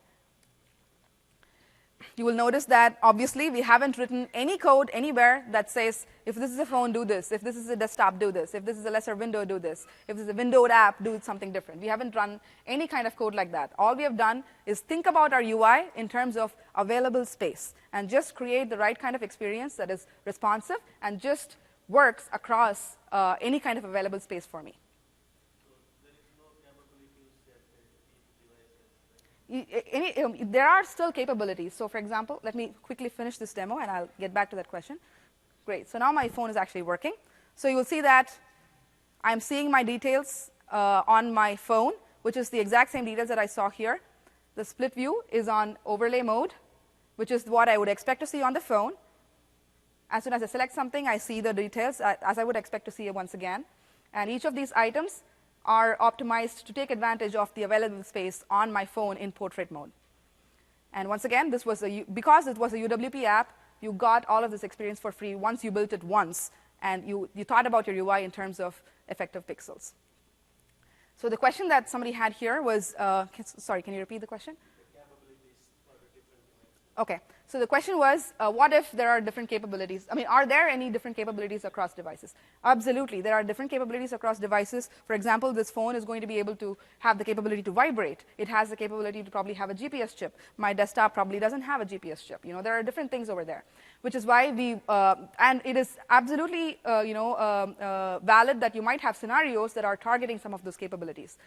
You will notice that obviously we haven't written any code anywhere that says, if this is a phone, do this. If this is a desktop, do this. If this is a lesser window, do this. If this is a windowed app, do something different. We haven't run any kind of code like that. All we have done is think about our UI in terms of available space and just create the right kind of experience that is responsive and just works across any kind of available space for me. There are still capabilities. So for example, let me quickly finish this demo and I'll get back to that question. Great. So now my phone is actually working. So you will see that I'm seeing my details on my phone, which is the exact same details that I saw here. The split view is on overlay mode, which is what I would expect to see on the phone. As soon as I select something, I see the details as I would expect to see it once again. And each of these items are optimized to take advantage of the available space on my phone in portrait mode. And once again, this was because it was a UWP app, you got all of this experience for free once you built it once, and you thought about your UI in terms of effective pixels. So the question that somebody had here was, sorry, can you repeat the question? The capabilities for the different devices. Okay. So the question was, what if there are different capabilities? I mean, are there any different capabilities across devices? Absolutely. There are different capabilities across devices. For example, this phone is going to be able to have the capability to vibrate. It has the capability to probably have a GPS chip. My desktop probably doesn't have a GPS chip. You know, there are different things over there, which is why and it is absolutely, valid that you might have scenarios that are targeting some of those capabilities.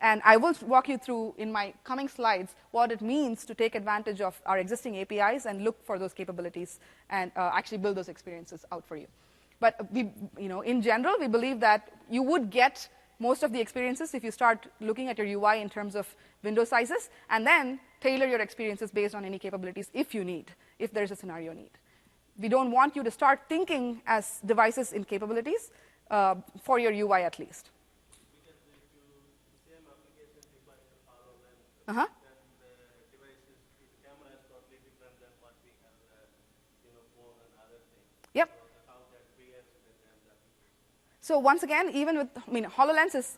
And I will walk you through in my coming slides what it means to take advantage of our existing APIs and look for those capabilities and actually build those experiences out for you. But in general, we believe that you would get most of the experiences if you start looking at your UI in terms of window sizes, and then tailor your experiences based on any capabilities if you need, if there's a scenario need. We don't want you to start thinking as devices in capabilities for your UI at least. Uh-huh. Then the devices, the camera is totally different than what we have, phone and other things. Yep. So how that behaves within the application. So once again, even with, HoloLens is,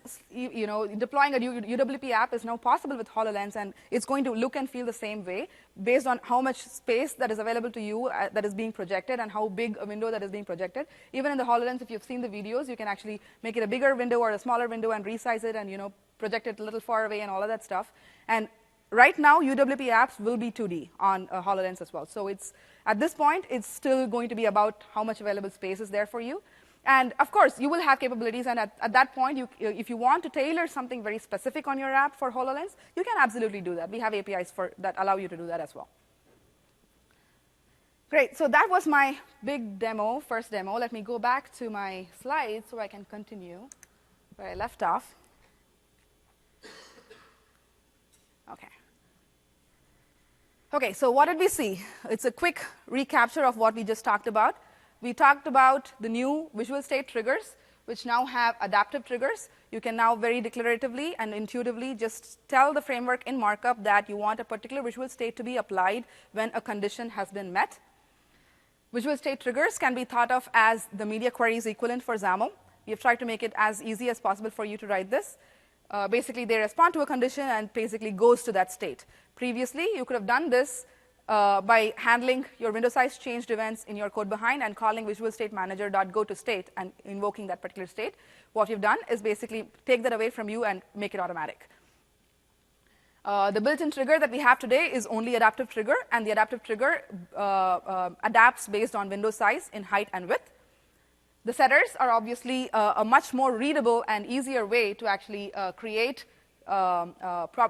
deploying a UWP app is now possible with HoloLens, and it's going to look and feel the same way based on how much space that is available to you that is being projected and how big a window that is being projected. Even in the HoloLens, if you've seen the videos, you can actually make it a bigger window or a smaller window and resize it and, project it a little far away and all of that stuff. And right now, UWP apps will be 2D on HoloLens as well. So at this point, it's still going to be about how much available space is there for you. And of course, you will have capabilities, and at that point, if you want to tailor something very specific on your app for HoloLens, you can absolutely do that. We have APIs that allow you to do that as well. Great, so that was my big demo, first demo. Let me go back to my slides so I can continue where I left off. Okay, so what did we see? It's a quick recapture of what we just talked about. We talked about the new visual state triggers, which now have adaptive triggers. You can now very declaratively and intuitively just tell the framework in markup that you want a particular visual state to be applied when a condition has been met. Visual state triggers can be thought of as the media queries equivalent for XAML. We have tried to make it as easy as possible for you to write this. Basically, they respond to a condition and basically goes to that state. Previously, you could have done this by handling your window size changed events in your code behind and calling visual state manager.go-to-state and invoking that particular state. What you've done is basically take that away from you and make it automatic. The built-in trigger that we have today is only adaptive trigger, and the adaptive trigger adapts based on window size in height and width. The setters are obviously a much more readable and easier way to actually create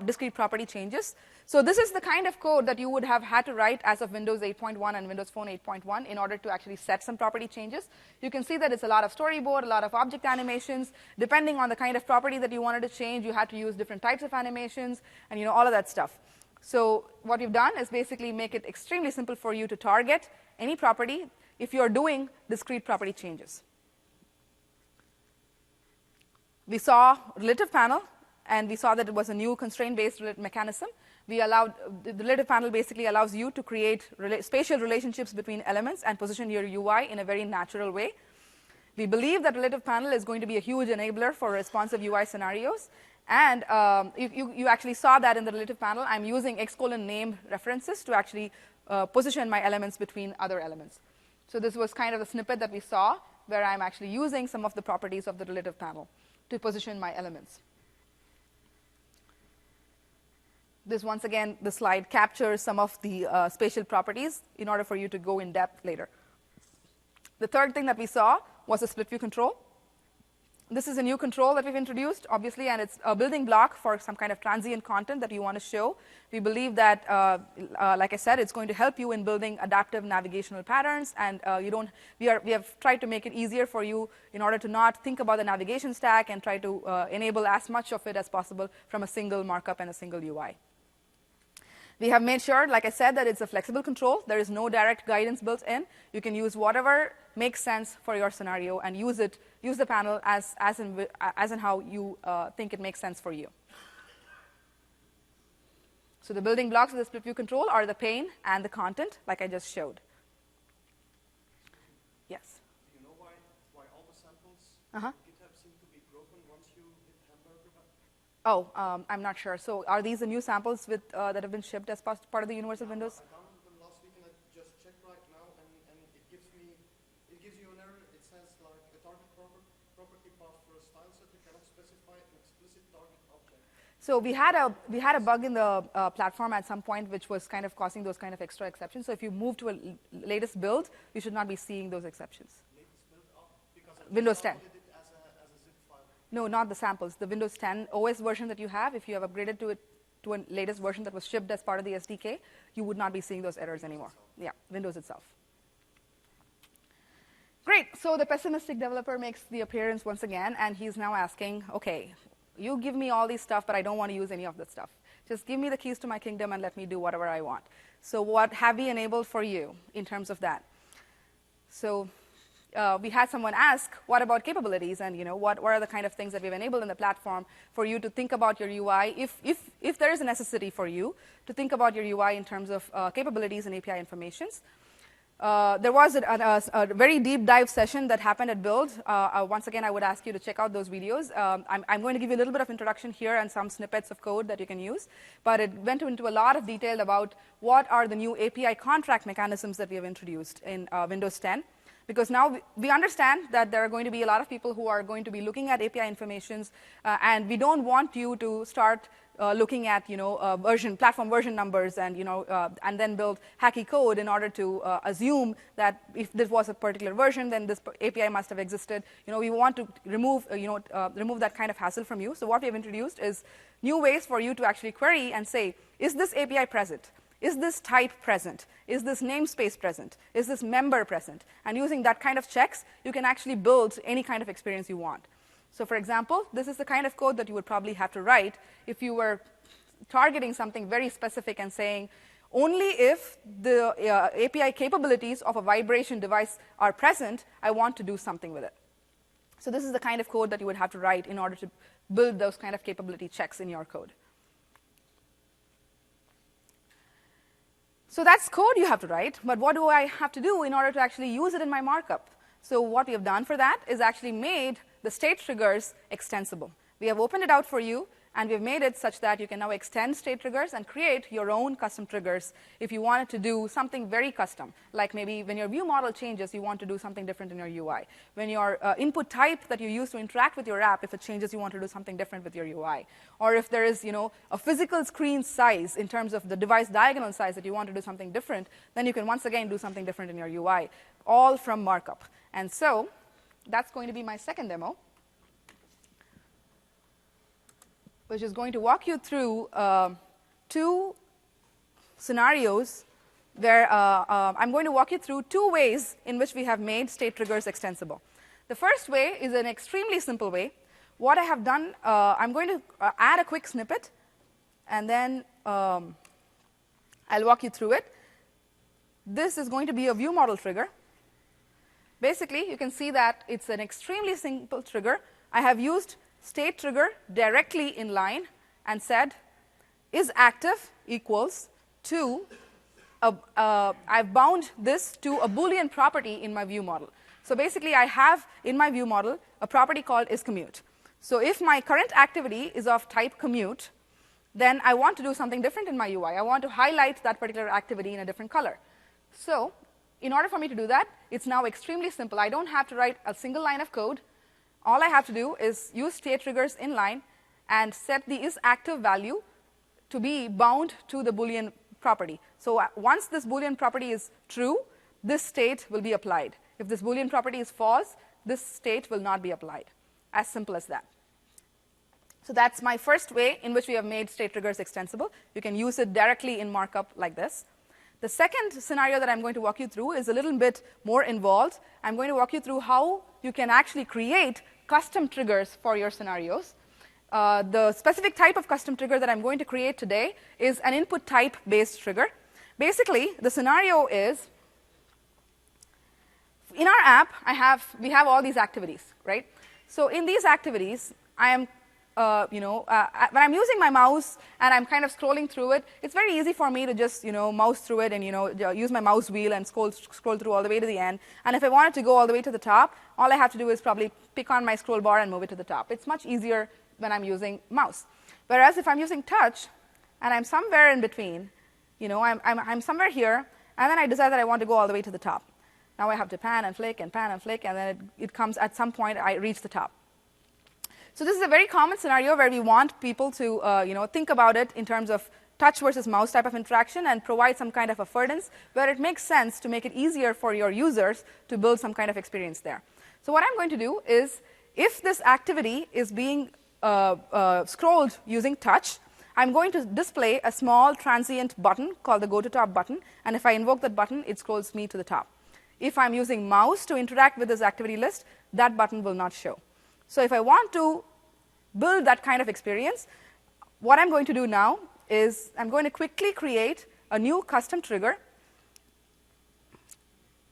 discrete property changes. So this is the kind of code that you would have had to write as of Windows 8.1 and Windows Phone 8.1 in order to actually set some property changes. You can see that it's a lot of storyboard, a lot of object animations. Depending on the kind of property that you wanted to change, you had to use different types of animations and all of that stuff. So what we've done is basically make it extremely simple for you to target any property if you're doing discrete property changes. We saw relative panel, and we saw that it was a new constraint-based mechanism. The relative panel basically allows you to create spatial relationships between elements and position your UI in a very natural way. We believe that relative panel is going to be a huge enabler for responsive UI scenarios. And you actually saw that in the relative panel. I'm using x:\name references to actually position my elements between other elements. So this was kind of the snippet that we saw, where I'm actually using some of the properties of the relative panel to position my elements. This, once again, the slide captures some of the spatial properties in order for you to go in depth later. The third thing that we saw was a split view control. This is a new control that we've introduced, obviously, and it's a building block for some kind of transient content that you want to show. We believe that, like I said, it's going to help you in building adaptive navigational patterns, and we have tried to make it easier for you in order to not think about the navigation stack and try to enable as much of it as possible from a single markup and a single UI. We have made sure, like I said, that it's a flexible control. There is no direct guidance built in. You can use whatever makes sense for your scenario and use the panel as in how you think it makes sense for you. So the building blocks of the split view control are the pane and the content, like I just showed. Yes? Do you know why all the samples Uh-huh. in GitHub seem to be broken once you hit hamburger button? Oh, I'm not sure. So are these the new samples that have been shipped as part of the Universal Windows? I downloaded them last week and I just checked right now, and it gives you an error. It says like a target property path for a style set. You cannot specify an explicit target object. So we had a bug in the platform at some point which was kind of causing those kind of extra exceptions. So if you move to a latest build, you should not be seeing those exceptions. Latest build up because I Windows 10. downloaded it as a zip file. No, not the samples. The Windows 10 OS version that you have, if you have upgraded to a latest version that was shipped as part of the SDK, you would not be seeing those errors anymore. Yeah, Windows itself. Great. So the pessimistic developer makes the appearance once again, and he's now asking, okay, you give me all these stuff, but I don't want to use any of this stuff. Just give me the keys to my kingdom and let me do whatever I want. So what have we enabled for you in terms of that? So we had someone ask, what about capabilities? And what are the kind of things that we've enabled in the platform for you to think about your UI, if there is a necessity for you to think about your UI in terms of capabilities and API informations. There was a very deep dive session that happened at Build. Once again, I would ask you to check out those videos. I'm going to give you a little bit of introduction here and some snippets of code that you can use. But it went into a lot of detail about what are the new API contract mechanisms that we have introduced in Windows 10. Because now we understand that there are going to be a lot of people who are going to be looking at API informations, and we don't want you to start looking at platform version numbers and and then build hacky code in order to assume that if this was a particular version, then this API must have existed. We want to remove remove that kind of hassle from you. So what we have introduced is new ways for you to actually query and say, is this API present? Is this type present? Is this namespace present? Is this member present? And using that kind of checks, you can actually build any kind of experience you want. So for example, this is the kind of code that you would probably have to write if you were targeting something very specific and saying, only if the API capabilities of a vibration device are present, I want to do something with it. So this is the kind of code that you would have to write in order to build those kind of capability checks in your code. So that's code you have to write, but what do I have to do in order to actually use it in my markup? So what we have done for that is actually made the state triggers extensible. We have opened it out for you, and we've made it such that you can now extend state triggers and create your own custom triggers if you wanted to do something very custom, like maybe when your view model changes, you want to do something different in your UI. When your input type that you use to interact with your app, if it changes, you want to do something different with your UI. Or if there is a physical screen size in terms of the device diagonal size that you want to do something different, then you can once again do something different in your UI, all from markup. And so that's going to be my second demo, which is going to walk you through two scenarios where I'm going to walk you through two ways in which we have made state triggers extensible. The first way is an extremely simple way. What I have done, I'm going to add a quick snippet, and then I'll walk you through it. This is going to be a view model trigger. Basically, you can see that it's an extremely simple trigger. I have used state trigger directly in line and said is active equals to I've bound this to a Boolean property in my view model. So basically, I have in my view model a property called isCommute. So if my current activity is of type commute, then I want to do something different in my UI. I want to highlight that particular activity in a different color. So in order for me to do that, it's now extremely simple. I don't have to write a single line of code. All I have to do is use state triggers in line and set the isActive value to be bound to the Boolean property. So once this Boolean property is true, this state will be applied. If this Boolean property is false, this state will not be applied. as simple as that. So that's my first way in which we have made state triggers extensible. You can use it directly in markup like this. The second scenario that I'm going to walk you through is a little bit more involved. I'm going to walk you through how you can actually create custom triggers for your scenarios. The specific type of custom trigger that I'm going to create today is an input type based trigger. Basically, the scenario is, in our app, we have all these activities, right? So in these activities, I am when I'm using my mouse and I'm kind of scrolling through it, it's very easy for me to just, mouse through it and, use my mouse wheel and scroll through all the way to the end. And if I wanted to go all the way to the top, all I have to do is probably pick on my scroll bar and move it to the top. It's much easier when I'm using mouse. Whereas if I'm using touch and I'm somewhere in between, I'm somewhere here, and then I decide that I want to go all the way to the top. Now I have to pan and flick, and then it comes at some point I reach the top. So this is a very common scenario where we want people to think about it in terms of touch versus mouse type of interaction and provide some kind of affordance where it makes sense to make it easier for your users to build some kind of experience there. So what I'm going to do is, if this activity is being scrolled using touch, I'm going to display a small transient button called the go to top button, and if I invoke that button, it scrolls me to the top. If I'm using mouse to interact with this activity list, that button will not show. So if I want to build that kind of experience, what I'm going to do now is I'm going to quickly create a new custom trigger.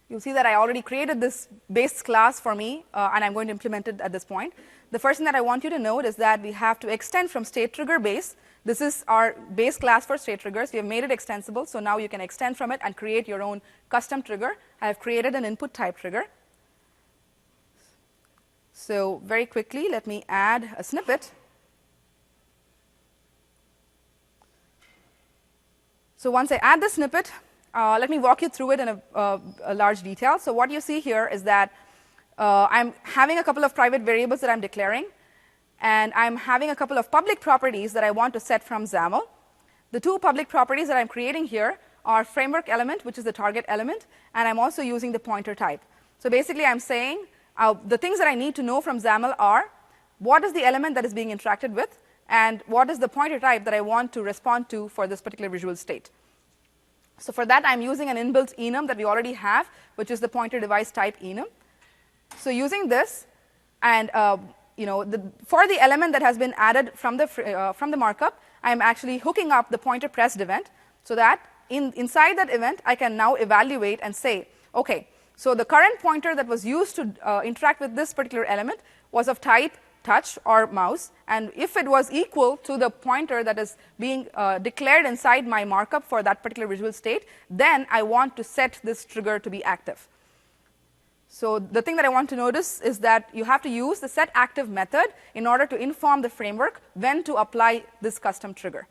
You'll see that I already created this base class for me, and I'm going to implement it at this point. The first thing that I want you to note is that we have to extend from state trigger base. This is our base class for state triggers. We have made it extensible, so now you can extend from it and create your own custom trigger. I have created an input type trigger. So very quickly, let me add a snippet. So once I add the snippet, let me walk you through it in a large detail. So what you see here is that I'm having a couple of private variables that I'm declaring, and I'm having a couple of public properties that I want to set from XAML. The two public properties that I'm creating here are framework element, which is the target element, and I'm also using the pointer type. So basically, I'm saying the things that I need to know from XAML are what is the element that is being interacted with, and what is the pointer type that I want to respond to for this particular visual state. So for that, I'm using an inbuilt enum that we already have, which is the pointer device type enum. So using this, and for the element that has been added from the markup, I'm actually hooking up the pointer pressed event, so that inside that event, I can now evaluate and say, okay, so the current pointer that was used to interact with this particular element was of type touch or mouse, and if it was equal to the pointer that is being declared inside my markup for that particular visual state, then I want to set this trigger to be active. So the thing that I want to notice is that you have to use the setActive method in order to inform the framework when to apply this custom trigger.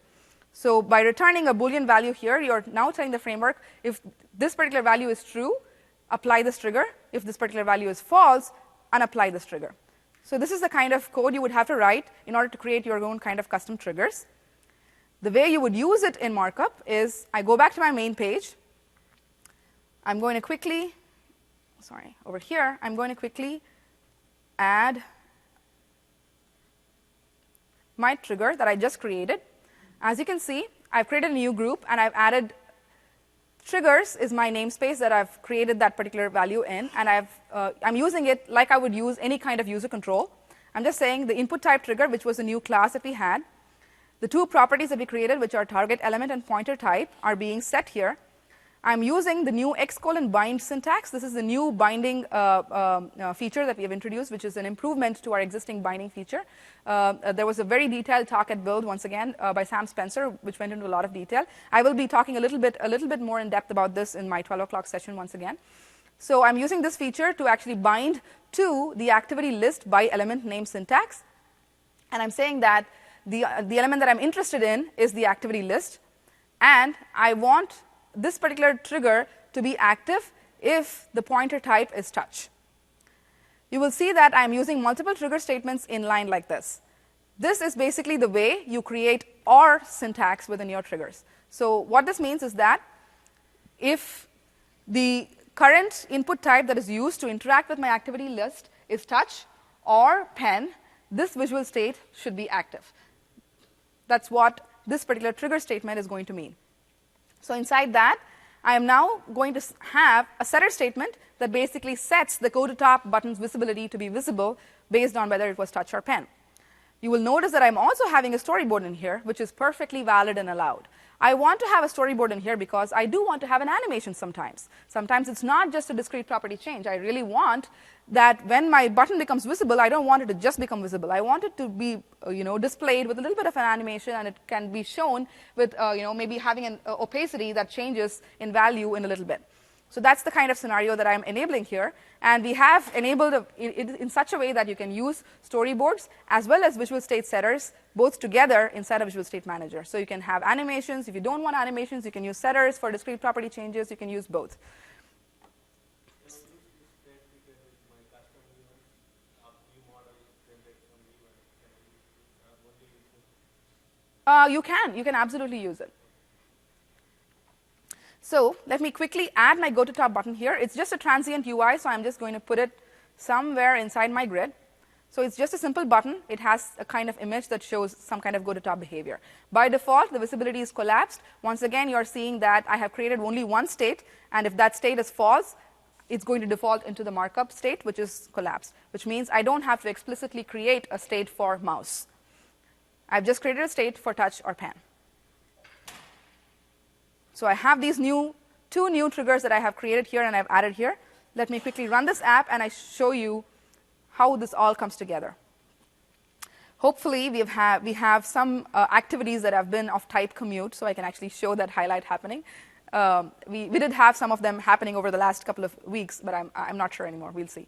So by returning a Boolean value here, you're now telling the framework, if this particular value is true, apply this trigger. If this particular value is false, unapply this trigger. So this is the kind of code you would have to write in order to create your own kind of custom triggers. The way you would use it in markup is, I go back to my main page. I'm going to quickly, over here, I'm going to quickly add my trigger that I just created. As you can see, I've created a new group, and I've added triggers is my namespace that I've created that particular value in, and I'm using it like I would use any kind of user control. I'm just saying the input type trigger, which was a new class that we had. The two properties that we created, which are target element and pointer type, are being set here. I'm using the new x:bind syntax. This is the new binding feature that we have introduced, which is an improvement to our existing binding feature. There was a very detailed talk at Build, once again, by Sam Spencer, which went into a lot of detail. I will be talking a little bit more in depth about this in my 12 o'clock session once again. So I'm using this feature to actually bind to the activity list by element name syntax. And I'm saying that the element that I'm interested in is the activity list, and I want this particular trigger to be active if the pointer type is touch. You will see that I'm using multiple trigger statements in line like this. This is basically the way you create OR syntax within your triggers. So what this means is that if the current input type that is used to interact with my activity list is touch or pen, this visual state should be active. That's what this particular trigger statement is going to mean. So inside that, I am now going to have a setter statement that basically sets the go to top button's visibility to be visible based on whether it was touch or pen. You will notice that I'm also having a storyboard in here, which is perfectly valid and allowed. I want to have a storyboard in here because I do want to have an animation sometimes. Sometimes it's not just a discrete property change. I really want that when my button becomes visible, I don't want it to just become visible. I want it to be displayed with a little bit of an animation, and it can be shown with maybe having an opacity that changes in value in a little bit. So that's the kind of scenario that I'm enabling here. And we have enabled it in such a way that you can use storyboards as well as visual state setters both together inside a Visual State Manager. So you can have animations. If you don't want animations, you can use setters for discrete property changes. You can use both. You can absolutely use it. So let me quickly add my go to top button here. It's just a transient UI, so I'm just going to put it somewhere inside my grid. So it's just a simple button. It has a kind of image that shows some kind of go to top behavior. By default, the visibility is collapsed. Once again, you're seeing that I have created only one state, and if that state is false, it's going to default into the markup state, which is collapsed, which means I don't have to explicitly create a state for mouse. I've just created a state for touch or pen. So I have these two new triggers that I have created here and I've added here. Let me quickly run this app and I show you how this all comes together. Hopefully we have some activities that have been of type commute, so I can actually show that highlight happening. We did have some of them happening over the last couple of weeks, but I'm not sure anymore. We'll see.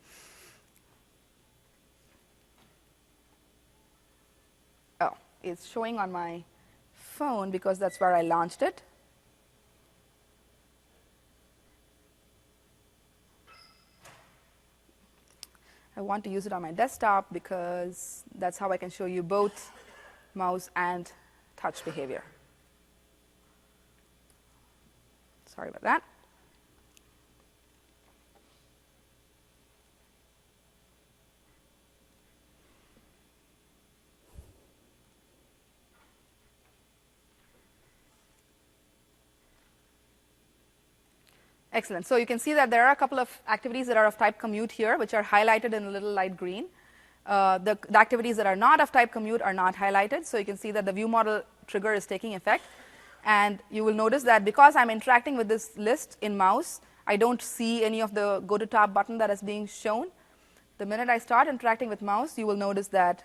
Oh, it's showing on my phone because that's where I launched it. I want to use it on my desktop because that's how I can show you both mouse and touch behavior. Sorry about that. Excellent. So you can see that there are a couple of activities that are of type commute here, which are highlighted in a little light green. The activities that are not of type commute are not highlighted. So you can see that the view model trigger is taking effect. And you will notice that because I'm interacting with this list in mouse, I don't see any of the go to top button that is being shown. The minute I start interacting with mouse, you will notice that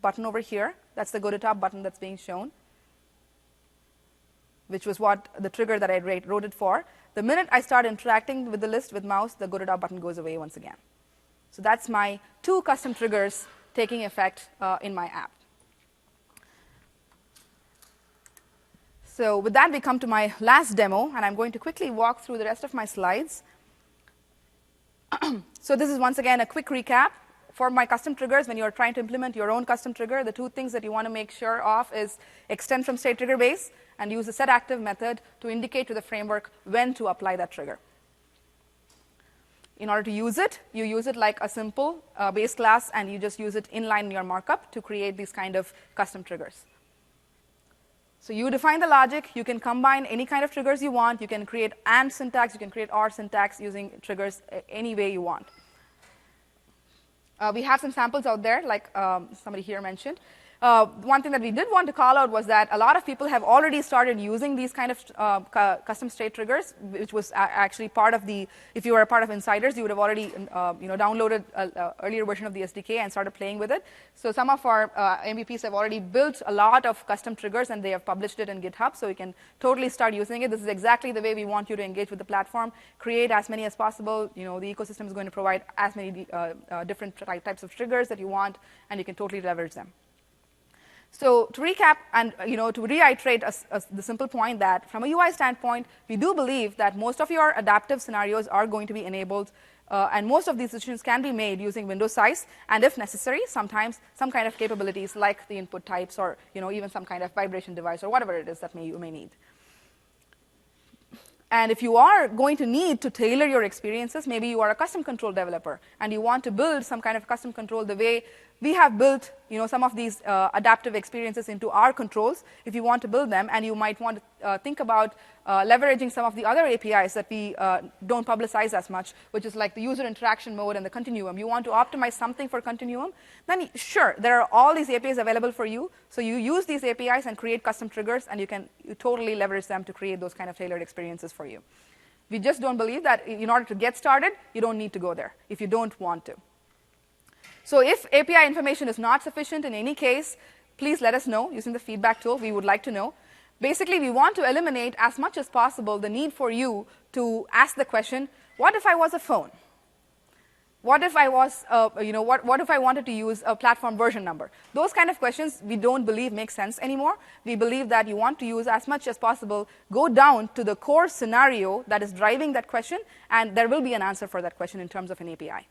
button over here, that's the go to top button that's being shown, which was what the trigger that I wrote it for. The minute I start interacting with the list with mouse, the go to top button goes away once again. So that's my two custom triggers taking effect in my app. So with that, we come to my last demo, and I'm going to quickly walk through the rest of my slides. So this is once again a quick recap. For my custom triggers, when you're trying to implement your own custom trigger, the two things that you want to make sure of is extend from state trigger base and use the setActive method to indicate to the framework when to apply that trigger. In order to use it, you use it like a simple base class, and you just use it inline in your markup to create these kind of custom triggers. So you define the logic. You can combine any kind of triggers you want. You can create AND syntax. You can create OR syntax using triggers any way you want. We have some samples out there, like somebody here mentioned. One thing that we did want to call out was that a lot of people have already started using these kind of custom state triggers, which was actually part of the, if you were a part of Insiders, you would have already downloaded an earlier version of the SDK and started playing with it. So some of our MVPs have already built a lot of custom triggers, and they have published it in GitHub, so you can totally start using it. This is exactly the way we want you to engage with the platform. Create as many as possible. The ecosystem is going to provide as many different types of triggers that you want, and you can totally leverage them. So to recap and to reiterate the simple point that from a UI standpoint, we do believe that most of your adaptive scenarios are going to be enabled, and most of these decisions can be made using window size, and if necessary, sometimes some kind of capabilities like the input types, or even some kind of vibration device, or whatever it is that you may need. And if you are going to need to tailor your experiences, maybe you are a custom control developer and you want to build some kind of custom control the way we have built some of these adaptive experiences into our controls if you want to build them, and you might want to think about leveraging some of the other APIs that we don't publicize as much, which is like the user interaction mode and the continuum. You want to optimize something for continuum, then sure, there are all these APIs available for you. So you use these APIs and create custom triggers, and you totally leverage them to create those kind of tailored experiences for you. We just don't believe that in order to get started, you don't need to go there if you don't want to. So if API information is not sufficient in any case, please let us know using the feedback tool. We would like to know. Basically, we want to eliminate as much as possible the need for you to ask the question, what if I was a phone? What if I was, what if I wanted to use a platform version number? Those kind of questions we don't believe make sense anymore. We believe that you want to use as much as possible, go down to the core scenario that is driving that question, and there will be an answer for that question in terms of an API.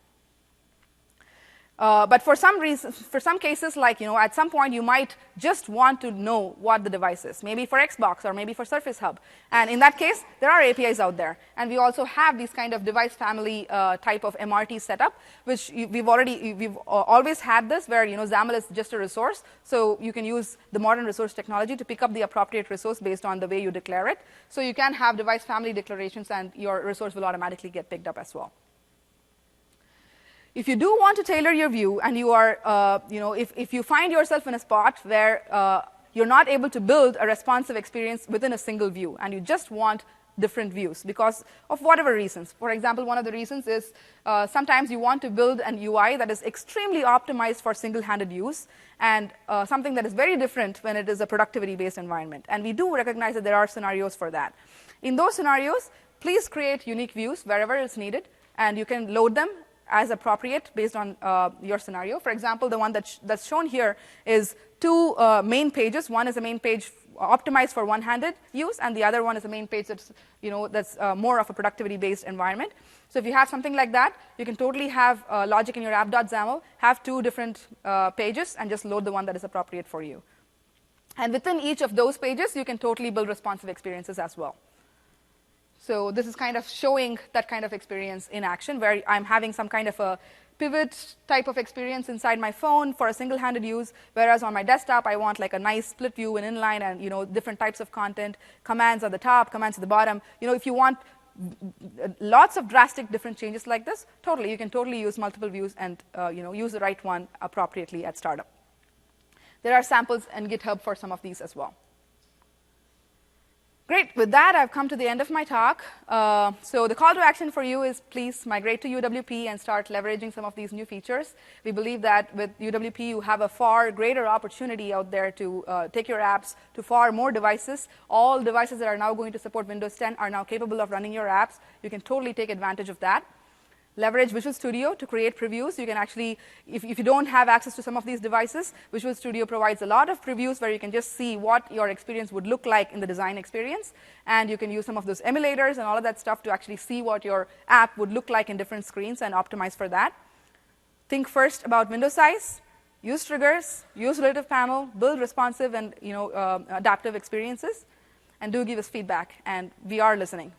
But for some cases, like at some point you might just want to know what the device is, maybe for Xbox or maybe for Surface Hub. And in that case, there are APIs out there. And we also have these kind of device family type of MRT setup, which we've always had this, where XAML is just a resource. So you can use the modern resource technology to pick up the appropriate resource based on the way you declare it. So you can have device family declarations, and your resource will automatically get picked up as well. If you do want to tailor your view, and you are, if you find yourself in a spot where you're not able to build a responsive experience within a single view, and you just want different views because of whatever reasons. For example, one of the reasons is sometimes you want to build an UI that is extremely optimized for single-handed use, and something that is very different when it is a productivity-based environment. And we do recognize that there are scenarios for that. In those scenarios, please create unique views wherever it's needed, and you can load them as appropriate based on your scenario. For example, the one that's shown here is two main pages. One is a main page optimized for one-handed use, and the other one is a main page that's more of a productivity-based environment. So if you have something like that, you can totally have logic in your app.xaml, have two different pages, and just load the one that is appropriate for you. And within each of those pages, you can totally build responsive experiences as well. So this is kind of showing that kind of experience in action, where I'm having some kind of a pivot type of experience inside my phone for a single-handed use, whereas on my desktop, I want like a nice split view and inline, and different types of content, commands at the top, commands at the bottom. If you want lots of drastic different changes like this, you can totally use multiple views and use the right one appropriately at startup. There are samples in GitHub for some of these as well. Great. With that, I've come to the end of my talk. So the call to action for you is please migrate to UWP and start leveraging some of these new features. We believe that with UWP, you have a far greater opportunity out there to take your apps to far more devices. All devices that are now going to support Windows 10 are now capable of running your apps. You can totally take advantage of that. Leverage Visual Studio to create previews. You can actually, if you don't have access to some of these devices, Visual Studio provides a lot of previews where you can just see what your experience would look like in the design experience. And you can use some of those emulators and all of that stuff to actually see what your app would look like in different screens and optimize for that. Think first about window size, use triggers, use relative panel, build responsive and adaptive experiences, and do give us feedback. And we are listening.